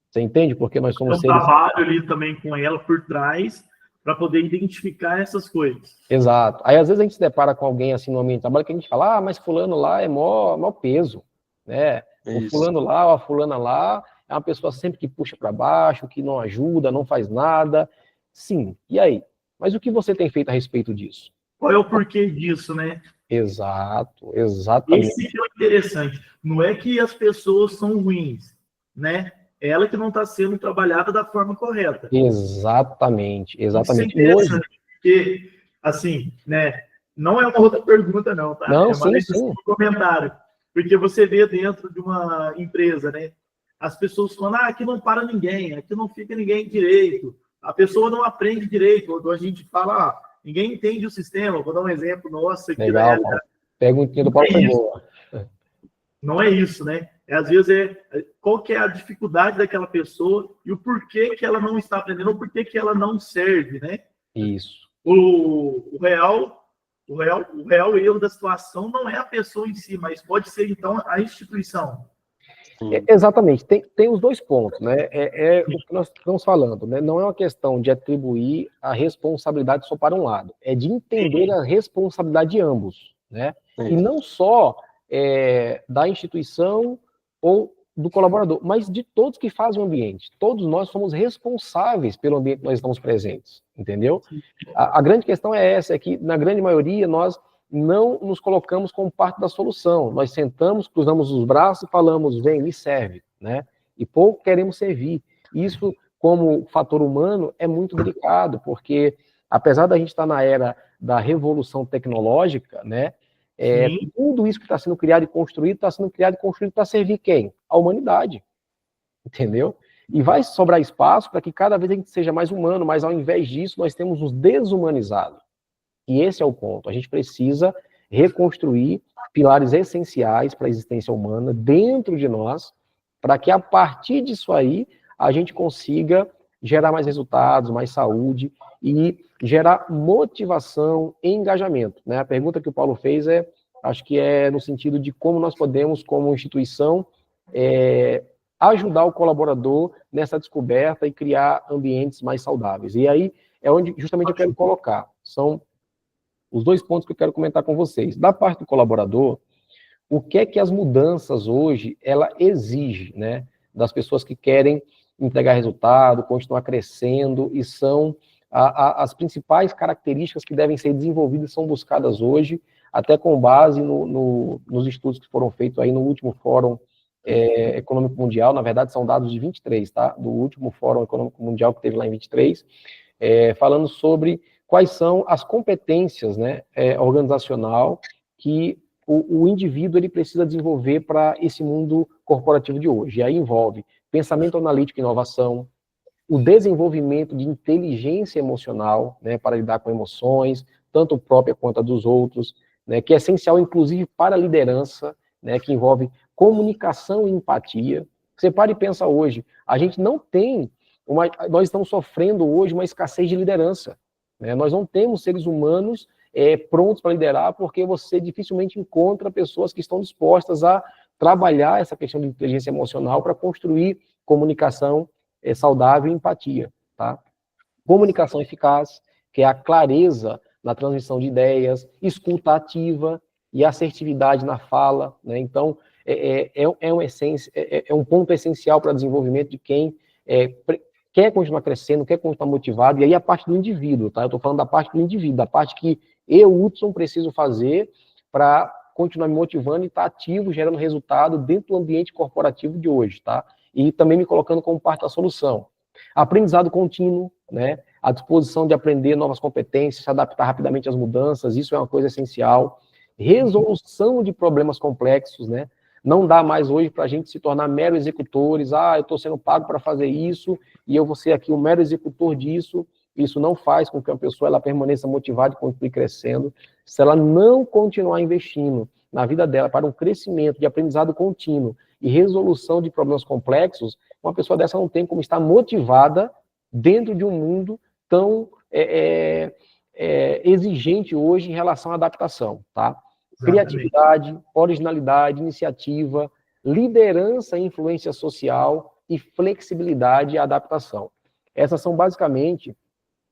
Você entende? Porque nós Tem somos um seres... trabalho ali também com ela por trás para poder identificar essas coisas. Exato. Aí, às vezes, a gente se depara com alguém assim no ambiente de trabalho que a gente fala, mas fulano lá é mó peso, né? O fulano lá, ou a fulana lá, é uma pessoa sempre que puxa para baixo, que não ajuda, não faz nada. Sim, e aí? Mas o que você tem feito a respeito disso? Qual é o porquê disso, né? Exato, exatamente. Esse que é o interessante. Não é que as pessoas são ruins, né? É ela que não está sendo trabalhada da forma correta. Exatamente, Isso é exatamente. interessante, porque, assim, né? Não é uma outra pergunta, não, tá? Não, É sim, mais sim. um comentário. Porque você vê dentro de uma empresa, né? As pessoas falando, aqui não para ninguém, aqui não fica ninguém direito, a pessoa não aprende direito. Quando a gente fala, ninguém entende o sistema. Vou dar um exemplo nosso aqui da Legal, Paulo. Perguntinha do Paulo foi boa. Não é isso, né? Às vezes qual que é a dificuldade daquela pessoa e o porquê que ela não está aprendendo, ou porquê que ela não serve, né? Isso. O real erro da situação não é a pessoa em si, mas pode ser, então, a instituição. Exatamente, tem os dois pontos, né? É o que nós estamos falando, né? Não é uma questão de atribuir a responsabilidade só para um lado, é de entender a responsabilidade de ambos, né? E não só da instituição ou do colaborador, mas de todos que fazem o ambiente. Todos nós somos responsáveis pelo ambiente que nós estamos presentes, entendeu? A grande questão é essa, é que na grande maioria nós não nos colocamos como parte da solução. Nós sentamos, cruzamos os braços e falamos, vem, me serve, né? E pouco queremos servir. Isso, como fator humano, é muito delicado, porque apesar da gente estar na era da revolução tecnológica, né? Tudo isso que está sendo criado e construído, está sendo criado e construído para servir quem? A humanidade, entendeu? E vai sobrar espaço para que cada vez a gente seja mais humano, mas ao invés disso, nós temos nos desumanizado. E esse é o ponto. A gente precisa reconstruir pilares essenciais para a existência humana dentro de nós, para que a partir disso aí a gente consiga gerar mais resultados, mais saúde e gerar motivação e engajamento, né? A pergunta que o Paulo fez acho que é no sentido de como nós podemos, como instituição, ajudar o colaborador nessa descoberta e criar ambientes mais saudáveis. E aí é onde justamente eu quero colocar. São os dois pontos que eu quero comentar com vocês. Da parte do colaborador, o que é que as mudanças hoje, ela exige, né, das pessoas que querem entregar resultado, continuar crescendo, e são as principais características que devem ser desenvolvidas, são buscadas hoje, até com base nos estudos que foram feitos aí no último Fórum Econômico Mundial. Na verdade, são dados de 23, tá? Do último Fórum Econômico Mundial que teve lá em 23, falando sobre quais são as competências, né, organizacional que o indivíduo ele precisa desenvolver para esse mundo corporativo de hoje. E aí envolve pensamento analítico e inovação, o desenvolvimento de inteligência emocional, né, para lidar com emoções, tanto própria quanto a dos outros, né, que é essencial, inclusive, para a liderança, né, que envolve comunicação e empatia. Você para e pensa hoje, a gente não tem, nós estamos sofrendo hoje uma escassez de liderança. Né? Nós não temos seres humanos prontos para liderar, porque você dificilmente encontra pessoas que estão dispostas a trabalhar essa questão de inteligência emocional para construir comunicação saudável e empatia. Tá? Comunicação eficaz, que é a clareza na transmissão de ideias, escuta ativa e assertividade na fala. Né? Então, é um ponto essencial para o desenvolvimento de quem quer continuar crescendo, quer continuar motivado, e aí a parte do indivíduo, tá? Eu estou falando da parte do indivíduo, da parte que eu, Hudson, preciso fazer para continuar me motivando e estar ativo, gerando resultado dentro do ambiente corporativo de hoje, tá? E também me colocando como parte da solução. Aprendizado contínuo, né? A disposição de aprender novas competências, se adaptar rapidamente às mudanças, isso é uma coisa essencial. Resolução de problemas complexos, né? Não dá mais hoje para a gente se tornar mero executores. Eu estou sendo pago para fazer isso e eu vou ser aqui um mero executor disso. Isso não faz com que uma pessoa ela permaneça motivada e continue crescendo. Se ela não continuar investindo na vida dela para um crescimento de aprendizado contínuo e resolução de problemas complexos, uma pessoa dessa não tem como estar motivada dentro de um mundo tão exigente hoje em relação à adaptação, tá? Exatamente. Criatividade, originalidade, iniciativa, liderança e influência social e flexibilidade e adaptação. Essas são basicamente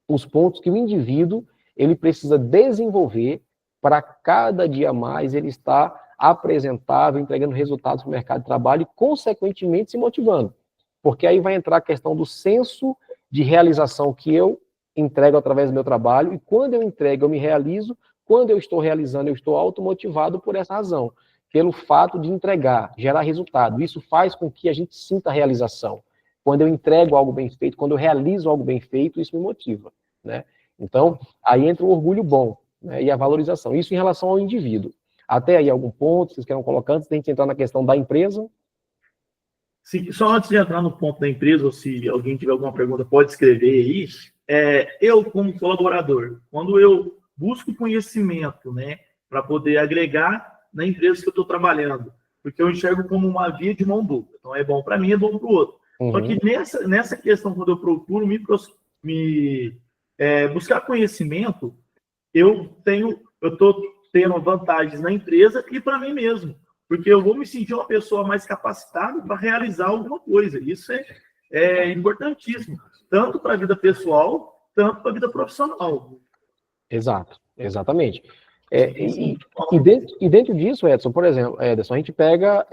os pontos que o indivíduo ele precisa desenvolver para cada dia mais ele estar apresentável, entregando resultados para o mercado de trabalho e, consequentemente, se motivando. Porque aí vai entrar a questão do senso de realização que eu entrego através do meu trabalho, e quando eu entrego, eu me realizo, quando eu estou realizando, eu estou automotivado por essa razão, pelo fato de entregar, gerar resultado. Isso faz com que a gente sinta a realização. Quando eu entrego algo bem feito, quando eu realizo algo bem feito, isso me motiva, né? Então, aí entra o orgulho bom, né, e a valorização. Isso em relação ao indivíduo. Até aí algum ponto, vocês querem colocar antes de a gente entrar na questão da empresa? Sim, só antes de entrar no ponto da empresa, ou se alguém tiver alguma pergunta, pode escrever aí. Eu, como colaborador, quando eu busco conhecimento, né, para poder agregar na empresa que eu estou trabalhando, porque eu enxergo como uma via de mão dupla. Então, é bom para mim, é bom para o outro. Só que nessa questão, quando eu procuro buscar conhecimento, eu estou tendo vantagens na empresa e para mim mesmo, porque eu vou me sentir uma pessoa mais capacitada para realizar alguma coisa. Isso é importantíssimo, tanto para a vida pessoal, tanto para a vida profissional. Exato, exatamente. E dentro disso, Edson, por exemplo, Ederson, a gente pega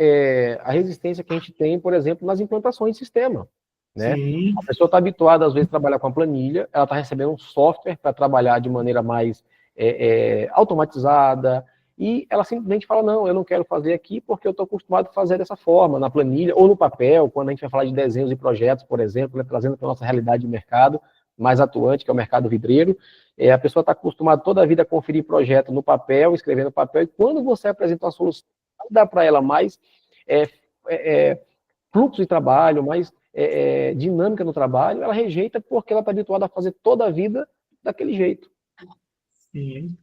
a resistência que a gente tem, por exemplo, nas implantações de sistema, né? Sim. A pessoa está habituada, às vezes, a trabalhar com a planilha, ela está recebendo um software para trabalhar de maneira mais automatizada, e ela simplesmente fala, não, eu não quero fazer aqui porque eu estou acostumado a fazer dessa forma, na planilha ou no papel, quando a gente vai falar de desenhos e projetos, por exemplo, né, trazendo para a nossa realidade de mercado mais atuante, que é o mercado vidreiro. A pessoa está acostumada toda a vida a conferir projeto no papel, escrever no papel, e quando você apresenta uma solução, dá para ela mais fluxo de trabalho, mais dinâmica no trabalho, ela rejeita porque ela está habituada a fazer toda a vida daquele jeito. Sim,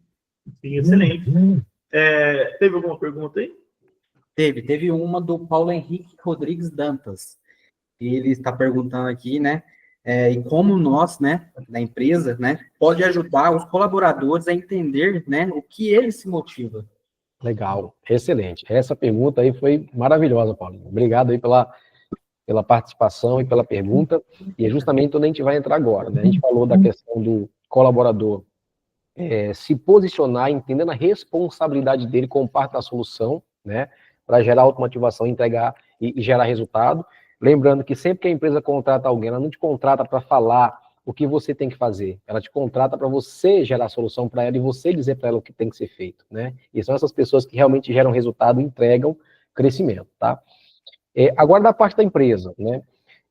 excelente. Teve alguma pergunta aí? Teve uma do Paulo Henrique Rodrigues Dantas. Ele está perguntando aqui, né? E como nós, né, da empresa, né, pode ajudar os colaboradores a entender, né, o que eles se motiva. Legal, excelente. Essa pergunta aí foi maravilhosa, Paulinho. Obrigado aí pela participação e pela pergunta. E é justamente onde a gente vai entrar agora, né? A gente falou da questão do colaborador se posicionar, entendendo a responsabilidade dele como parte da solução, né, para gerar automotivação, entregar e gerar resultado. Lembrando que sempre que a empresa contrata alguém, ela não te contrata para falar o que você tem que fazer, ela te contrata para você gerar a solução para ela e você dizer para ela o que tem que ser feito, né? E são essas pessoas que realmente geram resultado e entregam crescimento, tá? Agora da parte da empresa, né?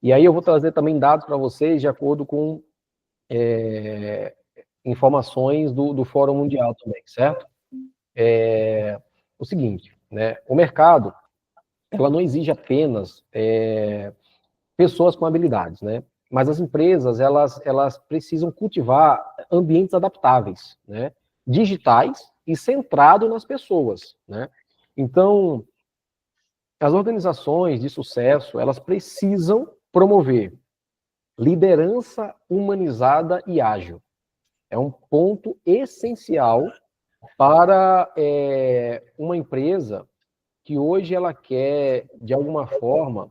E aí eu vou trazer também dados para vocês de acordo com informações do Fórum Mundial também, certo? O seguinte, né? O mercado, ela não exige apenas pessoas com habilidades, né? Mas as empresas, elas precisam cultivar ambientes adaptáveis, né? Digitais e centrado nas pessoas, né? Então, as organizações de sucesso, elas precisam promover liderança humanizada e ágil. É um ponto essencial para uma empresa que hoje ela quer, de alguma forma,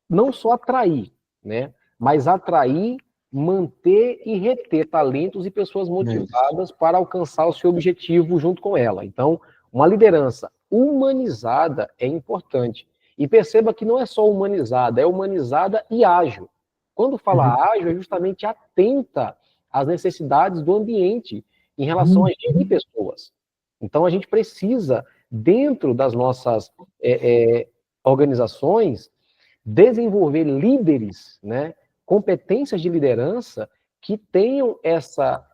não só atrair, né, mas atrair, manter e reter talentos e pessoas motivadas para alcançar o seu objetivo junto com ela. Então, uma liderança humanizada é importante. E perceba que não é só humanizada, é humanizada e ágil. Quando fala ágil, é justamente atenta às necessidades do ambiente em relação a gerir pessoas. Então, a gente precisa, dentro das nossas organizações, desenvolver líderes, né, competências de liderança que tenham essa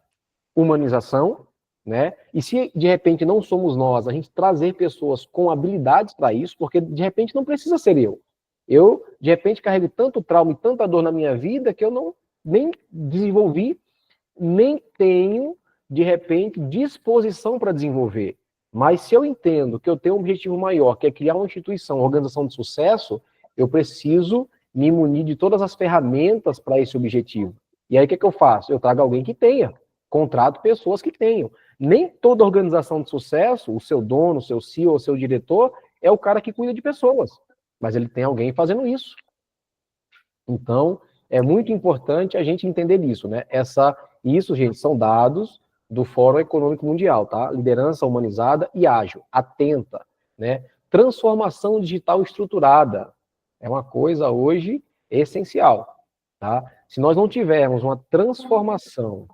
humanização, né, e se de repente não somos nós, a gente trazer pessoas com habilidades para isso, porque de repente não precisa ser eu. Eu, de repente, carrego tanto trauma e tanta dor na minha vida que eu não nem desenvolvi, nem tenho, de repente, disposição para desenvolver. Mas se eu entendo que eu tenho um objetivo maior, que é criar uma instituição, uma organização de sucesso, eu preciso me munir de todas as ferramentas para esse objetivo. E aí o que eu faço? Eu trago alguém que tenha, contrato pessoas que tenham. Nem toda organização de sucesso, o seu dono, o seu CEO, o seu diretor, é o cara que cuida de pessoas, mas ele tem alguém fazendo isso. Então, é muito importante a gente entender isso, né? Isso, gente, são dados do Fórum Econômico Mundial, tá? Liderança humanizada e ágil, atenta, né? Transformação digital estruturada é uma coisa hoje essencial, tá? Se nós não tivermos uma transformação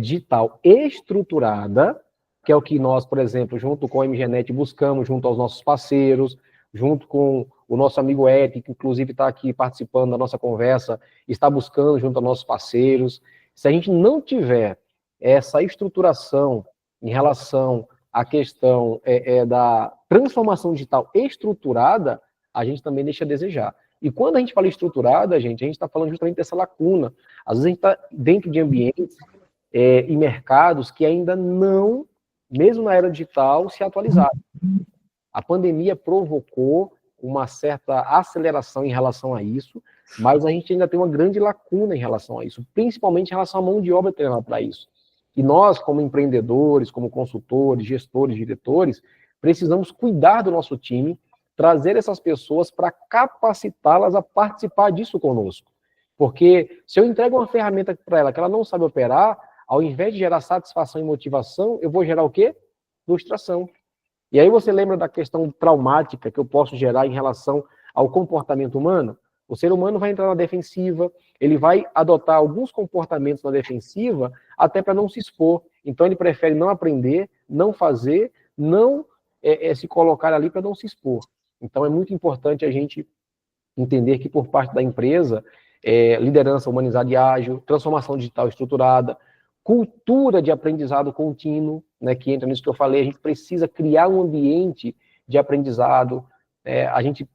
digital estruturada, que é o que nós, por exemplo, junto com a MGNet, buscamos junto aos nossos parceiros, junto com o nosso amigo Ed, que inclusive está aqui participando da nossa conversa, está buscando junto aos nossos parceiros. Se a gente não tiver essa estruturação em relação à questão da transformação digital estruturada, a gente também deixa a desejar. E quando a gente fala estruturada, a gente está falando justamente dessa lacuna. Às vezes a gente está dentro de ambientes e mercados que ainda não, mesmo na era digital, se atualizaram. A pandemia provocou uma certa aceleração em relação a isso, mas a gente ainda tem uma grande lacuna em relação a isso, principalmente em relação à mão de obra treinada para isso. E nós, como empreendedores, como consultores, gestores, diretores, precisamos cuidar do nosso time, trazer essas pessoas para capacitá-las a participar disso conosco. Porque se eu entrego uma ferramenta para ela que ela não sabe operar, ao invés de gerar satisfação e motivação, eu vou gerar o quê? Frustração. E aí você lembra da questão traumática que eu posso gerar em relação ao comportamento humano? O ser humano vai entrar na defensiva, ele vai adotar alguns comportamentos na defensiva até para não se expor. Então ele prefere não aprender, não fazer, não se colocar ali para não se expor. Então é muito importante a gente entender que por parte da empresa, liderança humanizada e ágil, transformação digital estruturada, cultura de aprendizado contínuo, né, que entra nisso que eu falei, a gente precisa criar um ambiente de aprendizado, a gente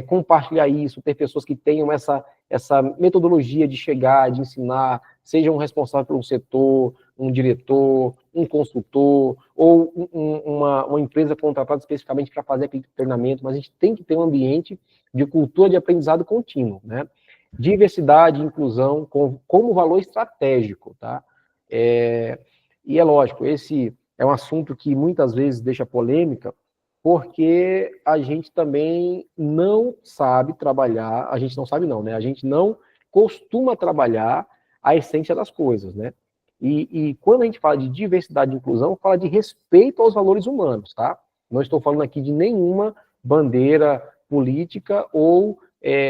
compartilhar isso, ter pessoas que tenham essa metodologia de chegar, de ensinar, sejam responsáveis pelo setor, um diretor, um consultor, ou uma empresa contratada especificamente para fazer aquele treinamento, mas a gente tem que ter um ambiente de cultura de aprendizado contínuo, né? Diversidade e inclusão como valor estratégico, tá? E é lógico, esse é um assunto que muitas vezes deixa polêmica, porque a gente também não sabe trabalhar, a gente não sabe não, né? A gente não costuma trabalhar a essência das coisas, né? E quando a gente fala de diversidade e inclusão, fala de respeito aos valores humanos, tá? Não estou falando aqui de nenhuma bandeira política ou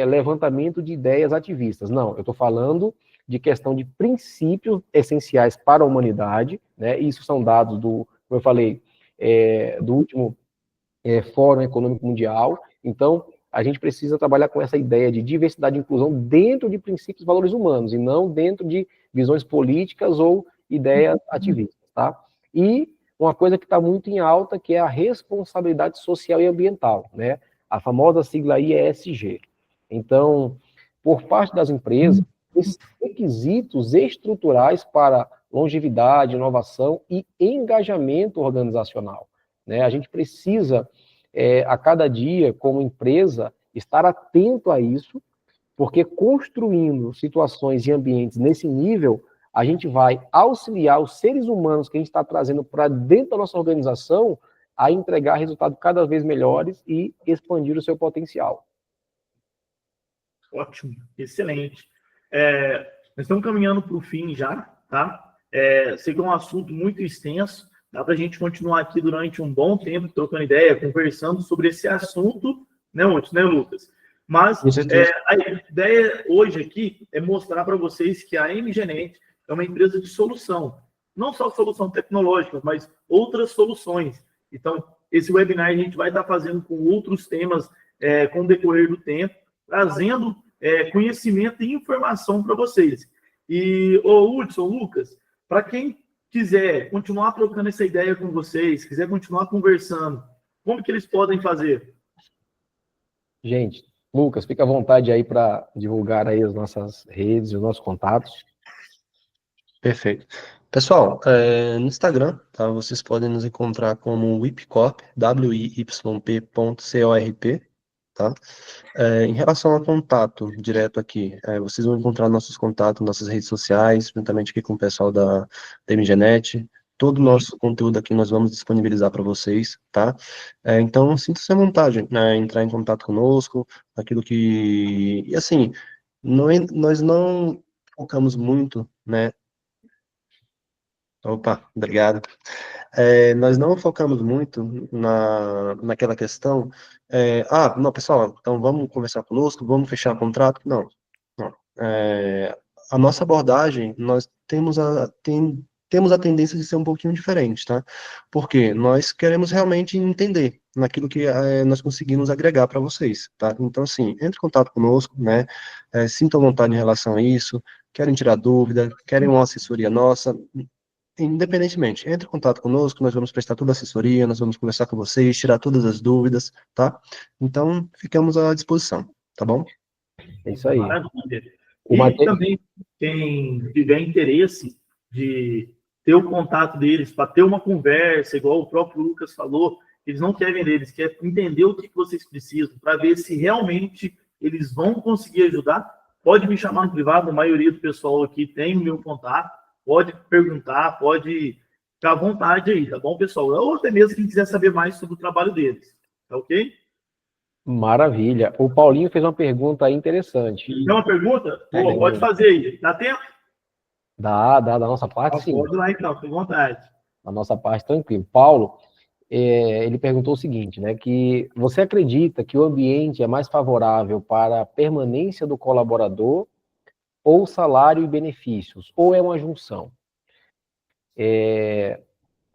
levantamento de ideias ativistas, não, eu estou falando de questão de princípios essenciais para a humanidade, né? Isso são dados como eu falei, do último Fórum Econômico Mundial. Então, a gente precisa trabalhar com essa ideia de diversidade e inclusão dentro de princípios e valores humanos, e não dentro de visões políticas ou ideias ativistas, tá? E uma coisa que está muito em alta, que é a responsabilidade social e ambiental, né? A famosa sigla ESG. Então, por parte das empresas, esses requisitos estruturais para longevidade, inovação e engajamento organizacional, né? A gente precisa, a cada dia, como empresa, estar atento a isso, porque construindo situações e ambientes nesse nível, a gente vai auxiliar os seres humanos que a gente está trazendo para dentro da nossa organização a entregar resultados cada vez melhores e expandir o seu potencial. Ótimo, excelente. Nós estamos caminhando para o fim já, tá? Sei que é um assunto muito extenso, dá para a gente continuar aqui durante um bom tempo, trocando ideia, conversando sobre esse assunto, né, Lucas? Mas a ideia hoje aqui é mostrar para vocês que a MGNet é uma empresa de solução, não só solução tecnológica, mas outras soluções. Então, esse webinar a gente vai estar fazendo com outros temas com o decorrer do tempo, trazendo conhecimento e informação para vocês. E, Hudson, Lucas, para quem quiser continuar trocando essa ideia com vocês, quiser continuar conversando, como que eles podem fazer? Gente, Lucas, fica à vontade aí para divulgar aí as nossas redes, os nossos contatos. Perfeito. Pessoal, no Instagram, tá, vocês podem nos encontrar como WIPcorp, WIYP.corp, tá? Em relação ao contato direto aqui, vocês vão encontrar nossos contatos, nossas redes sociais, juntamente aqui com o pessoal da MGNet. Todo o nosso conteúdo aqui nós vamos disponibilizar para vocês, tá? Então, sinta-se à vontade, né, entrar em contato conosco, aquilo que... E assim, nós não focamos muito, né? Opa, obrigado. Nós não focamos muito naquela questão, não, pessoal, então vamos conversar conosco, vamos fechar contrato. Não, não. A nossa abordagem, nós temos a tendência de ser um pouquinho diferente, tá? Porque nós queremos realmente entender naquilo que nós conseguimos agregar para vocês, tá? Então, assim, entre em contato conosco, né? Sintam vontade em relação a isso, querem tirar dúvida, querem uma assessoria nossa, independentemente, entre em contato conosco, nós vamos prestar toda a assessoria, nós vamos conversar com vocês, tirar todas as dúvidas, tá? Então, ficamos à disposição, tá bom? É isso aí. Maravilha. O E também, quem tiver interesse de ter o contato deles, para ter uma conversa, igual o próprio Lucas falou, eles não querem vender, eles querem entender o que vocês precisam, para ver se realmente eles vão conseguir ajudar. Pode me chamar no privado, a maioria do pessoal aqui tem o meu contato, pode perguntar, pode ficar à vontade aí, tá bom, pessoal? Ou até mesmo quem quiser saber mais sobre o trabalho deles, tá ok? Maravilha. O Paulinho fez uma pergunta aí interessante. Tem uma pergunta? Pô, pode fazer aí. Dá tempo? Da nossa parte, sim. Pode ir lá então, fique à vontade. Da nossa parte, tranquilo. Paulo, ele perguntou o seguinte, né, que você acredita que o ambiente é mais favorável para a permanência do colaborador ou salário e benefícios, ou é uma junção?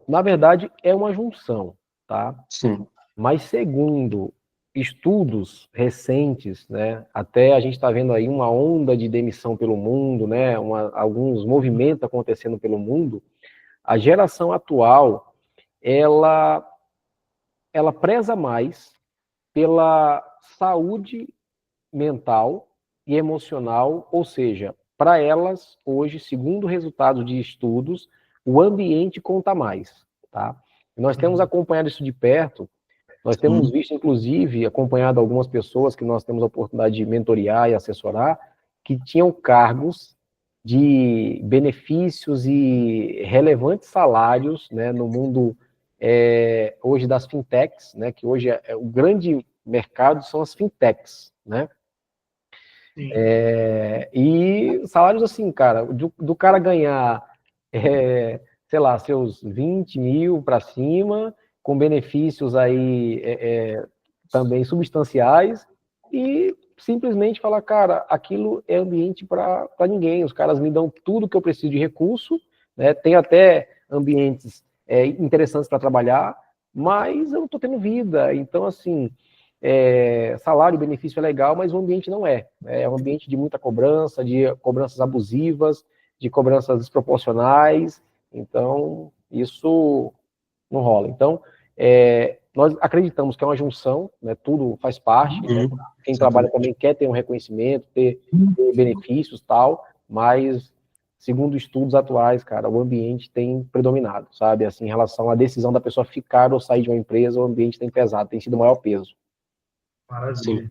Na verdade, é uma junção, tá? Sim. Mas segundo estudos recentes, né, até a gente está vendo aí uma onda de demissão pelo mundo, né, alguns movimentos acontecendo pelo mundo, a geração atual, ela preza mais pela saúde mental e emocional, ou seja, para elas, hoje, segundo resultados de estudos, o ambiente conta mais, tá? Nós temos acompanhado isso de perto, nós temos visto, inclusive, acompanhado algumas pessoas que nós temos a oportunidade de mentorear e assessorar, que tinham cargos de benefícios e relevantes salários, né, no mundo hoje das fintechs, né, que hoje o grande mercado são as fintechs, né? E salários assim, cara, do cara ganhar, sei lá, seus 20 mil para cima, com benefícios aí também substanciais, e simplesmente falar, cara, aquilo é ambiente para ninguém, os caras me dão tudo que eu preciso de recurso, né? Tem até ambientes interessantes para trabalhar, mas eu não estou tendo vida, então assim, salário, benefício é legal, mas o ambiente não é um ambiente de muita cobrança, de cobranças abusivas, de cobranças desproporcionais, então isso não rola. Então, nós acreditamos que é uma junção, né, tudo faz parte, né, quem trabalha também quer ter um reconhecimento, ter benefícios e tal, mas, segundo estudos atuais, cara, o ambiente tem predominado, sabe? Assim, em relação à decisão da pessoa ficar ou sair de uma empresa, o ambiente tem pesado, tem sido o maior peso. Maravilha.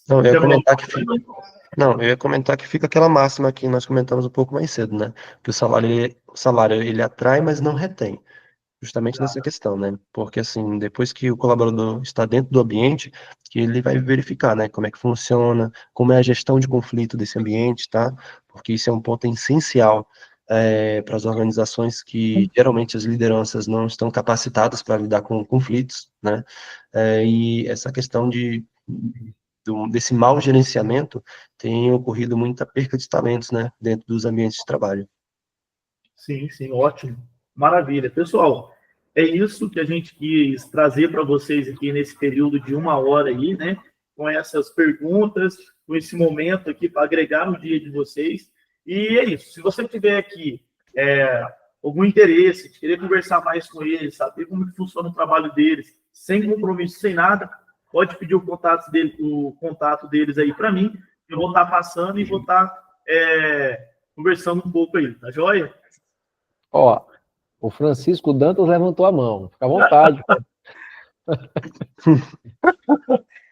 Não, eu ia comentar que fica aquela máxima que nós comentamos um pouco mais cedo, né? Que o salário ele atrai, mas não retém. Justamente nessa questão, né? Porque, assim, depois que o colaborador está dentro do ambiente, que ele vai verificar, né? Como é que funciona, como é a gestão de conflito desse ambiente, tá? Porque isso é um ponto essencial para as organizações que, geralmente, as lideranças não estão capacitadas para lidar com conflitos, né? E essa questão desse mau gerenciamento tem ocorrido muita perca de talentos, né? Dentro dos ambientes de trabalho. Sim, ótimo. Maravilha. Pessoal, é isso que a gente quis trazer para vocês aqui nesse período de 1 hora aí, né? Com essas perguntas, com esse momento aqui para agregar no dia de vocês. E é isso. Se você tiver aqui algum interesse, de querer conversar mais com eles, saber como que funciona o trabalho deles, sem compromisso, sem nada, pode pedir o contato deles aí para mim. Eu vou estar passando e vou estar conversando um pouco aí, tá joia? Ó, o Francisco Dantas levantou a mão. Fica à vontade.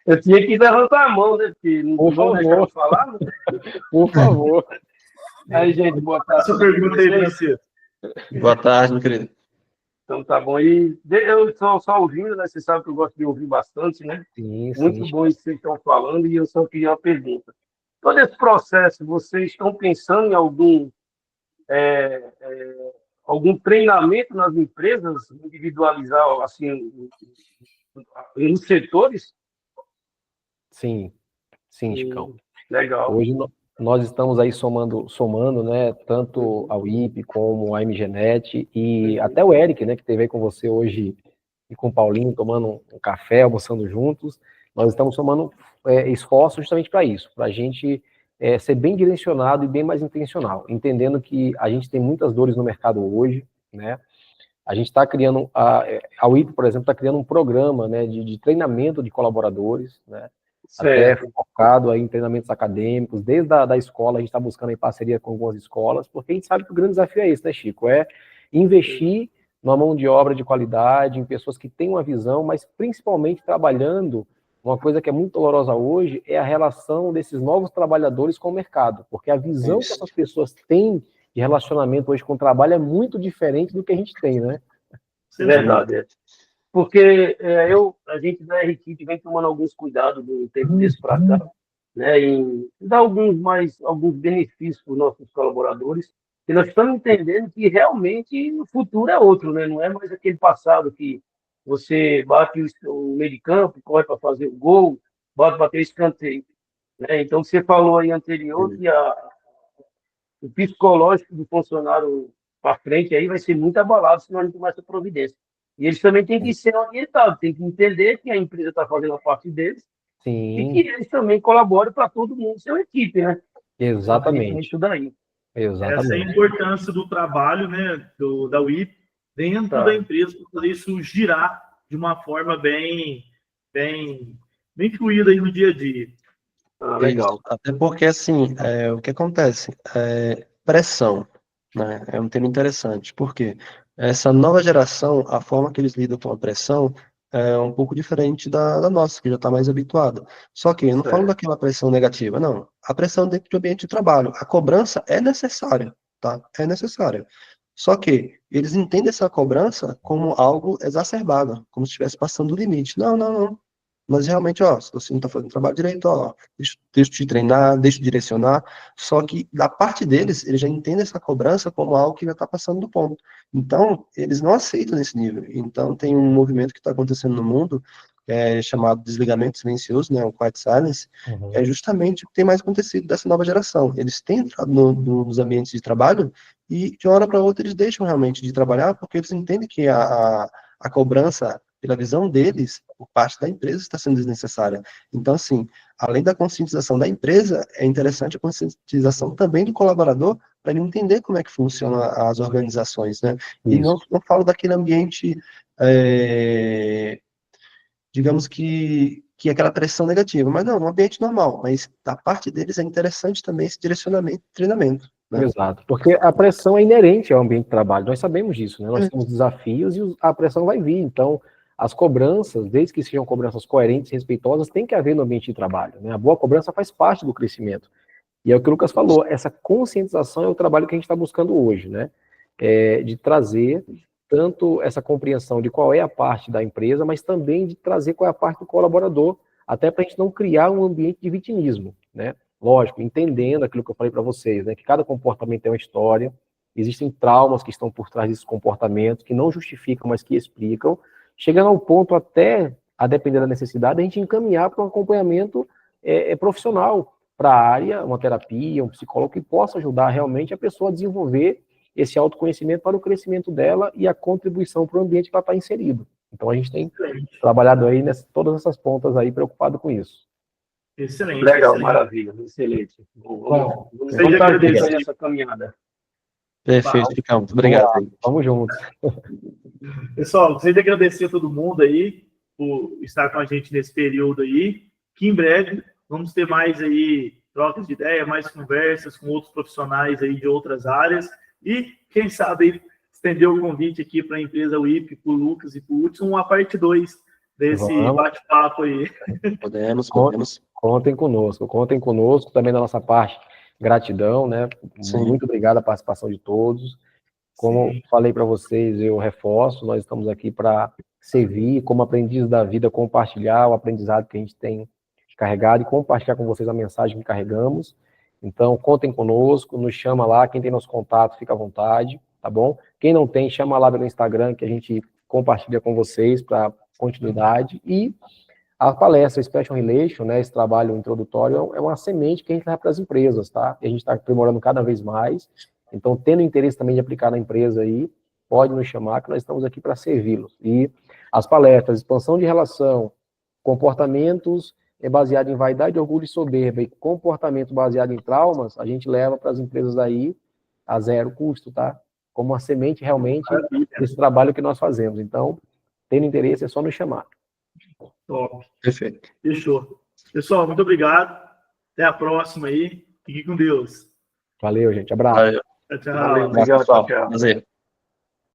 Eu tinha que levantar a mão, né? Porque não Por vou deixar favor. eu falar. Né? Por favor. Aí, gente, boa tarde. Essa pergunta aí, Francisco. Boa tarde, meu querido. Então tá bom. E eu só ouvindo, né? Você sabe que eu gosto de ouvir bastante, né? Sim, Muito sim. bom isso que vocês estão falando, e eu só queria uma pergunta. Todo esse processo, vocês estão pensando em algum treinamento nas empresas, individualizar, assim, nos setores? Sim, sim, Chicão. Legal. Hoje nós estamos aí somando, né, tanto a UIP como a MGNet e até o Eric, né, que esteve aí com você hoje e com o Paulinho tomando um café, almoçando juntos. Nós estamos somando esforços justamente para isso, para a gente ser bem direcionado e bem mais intencional, entendendo que a gente tem muitas dores no mercado hoje, né? A gente está criando, a UIP, por exemplo, está criando um programa, né, de treinamento de colaboradores, né? Até Certo. focado aí em treinamentos acadêmicos, desde a da escola, a gente está buscando aí parceria com algumas escolas, porque a gente sabe que o grande desafio é esse, né, Chico? É investir numa mão de obra de qualidade, em pessoas que têm uma visão, mas principalmente trabalhando, uma coisa que é muito dolorosa hoje, é a relação desses novos trabalhadores com o mercado, porque a visão que essas pessoas têm de relacionamento hoje com o trabalho é muito diferente do que a gente tem, né? Verdade. É. Porque a gente da R-Kit vem tomando alguns cuidados do tempo desse para cá, né, em dar alguns benefícios para os nossos colaboradores, e nós estamos entendendo que realmente o futuro é outro, né? Não é mais aquele passado que você bate o meio de campo, corre para fazer o gol, bate para ter o escanteio, né? Então, você falou aí anterior que o psicológico do funcionário para frente aí vai ser muito abalado se nós não tomarmos essa providência. E eles também têm que ser orientados, têm que entender que a empresa está fazendo a parte deles e que Sim, eles também colaborem para todo mundo ser uma equipe, né? exatamente. Isso daí. Essa é a Exatamente. importância do trabalho, né, da UIP dentro da empresa, para fazer isso girar de uma forma bem fluida aí no dia a dia. Legal. Isso. Até porque, assim, o que acontece? Pressão, né? É um tema interessante. Por quê? Essa nova geração, a forma que eles lidam com a pressão é um pouco diferente da nossa, que já está mais habituada. Só que eu não falo daquela pressão negativa, não. A pressão dentro do ambiente de trabalho. A cobrança é necessária, tá? É necessária. Só que eles entendem essa cobrança como algo exacerbado, como se estivesse passando o limite. Não, não, não. Mas realmente, ó, se você não está fazendo o trabalho direito, ó, deixa eu te treinar, deixa eu direcionar. Só que da parte deles, eles já entendem essa cobrança como algo que já está passando do ponto. Então, eles não aceitam nesse nível. Então, tem um movimento que está acontecendo no mundo, chamado desligamento silencioso, né, o quiet silence, que é justamente o que tem mais acontecido dessa nova geração. Eles têm entrado nos ambientes de trabalho e, de uma hora para outra, eles deixam realmente de trabalhar porque eles entendem que a cobrança pela visão deles, por parte da empresa, está sendo desnecessária. Então, assim, além da conscientização da empresa, é interessante a conscientização também do colaborador, para ele entender como é que funcionam as organizações, né? E não falo daquele ambiente, digamos que é aquela pressão negativa, mas não, um ambiente normal, mas da parte deles é interessante também esse direcionamento, treinamento. Né? Exato, porque a pressão é inerente ao ambiente de trabalho, nós sabemos disso, né? Nós temos desafios e a pressão vai vir, então as cobranças, desde que sejam cobranças coerentes e respeitosas, tem que haver no ambiente de trabalho, né? A boa cobrança faz parte do crescimento, e é o que o Lucas falou, essa conscientização é o trabalho que a gente está buscando hoje, né? De trazer tanto essa compreensão de qual é a parte da empresa, mas também de trazer qual é a parte do colaborador, até para a gente não criar um ambiente de vitimismo, né? Lógico, entendendo aquilo que eu falei para vocês, né, que cada comportamento tem uma história, existem traumas que estão por trás desses comportamentos, que não justificam, mas que explicam, chegando ao ponto até, a depender da necessidade, a gente encaminhar para um acompanhamento profissional, para a área, uma terapia, um psicólogo que possa ajudar realmente a pessoa a desenvolver esse autoconhecimento para o crescimento dela e a contribuição para o ambiente que ela está inserido. Então a gente tem trabalhado aí todas essas pontas aí, preocupado com isso. Excelente. Legal, excelente. maravilha, excelente. Vamos Seja agradecido. essa caminhada. Perfeito, ficamos. Obrigado. Vamos juntos. Pessoal, gostaria de agradecer a todo mundo aí por estar com a gente nesse período aí, que em breve vamos ter mais aí trocas de ideia, mais conversas com outros profissionais aí de outras áreas e, quem sabe, estender o convite aqui para a empresa UIP, para o Lucas e para o Hudson, a parte 2 desse Vamos. bate-papo aí. Podemos. Contem conosco também da nossa parte. Gratidão, né? Sim. Muito obrigado a participação de todos. Como Sim. falei para vocês, eu reforço, nós estamos aqui para servir, como aprendiz da vida, compartilhar o aprendizado que a gente tem carregado e compartilhar com vocês a mensagem que carregamos. Então, contem conosco, nos chama lá, quem tem nosso contato, fica à vontade, tá bom? Quem não tem, chama lá pelo Instagram, que a gente compartilha com vocês para continuidade. E a palestra Special Relation, né, esse trabalho introdutório, é uma semente que a gente leva para as empresas, tá? E a gente está aprimorando cada vez mais. Então, tendo interesse também de aplicar na empresa aí, pode nos chamar, que nós estamos aqui para servi-los. E as palestras, expansão de relação, comportamentos baseados em vaidade, orgulho e soberba, e comportamento baseado em traumas, a gente leva para as empresas aí a zero custo, tá? Como uma semente realmente desse trabalho que nós fazemos. Então, tendo interesse, é só nos chamar. Top. Perfeito. Fechou. Pessoal, muito obrigado. Até a próxima aí. Fique com Deus. Valeu, gente. Abraço. Valeu. Tchau, tchau. Valeu, obrigado, Pessoal. tchau. Prazer.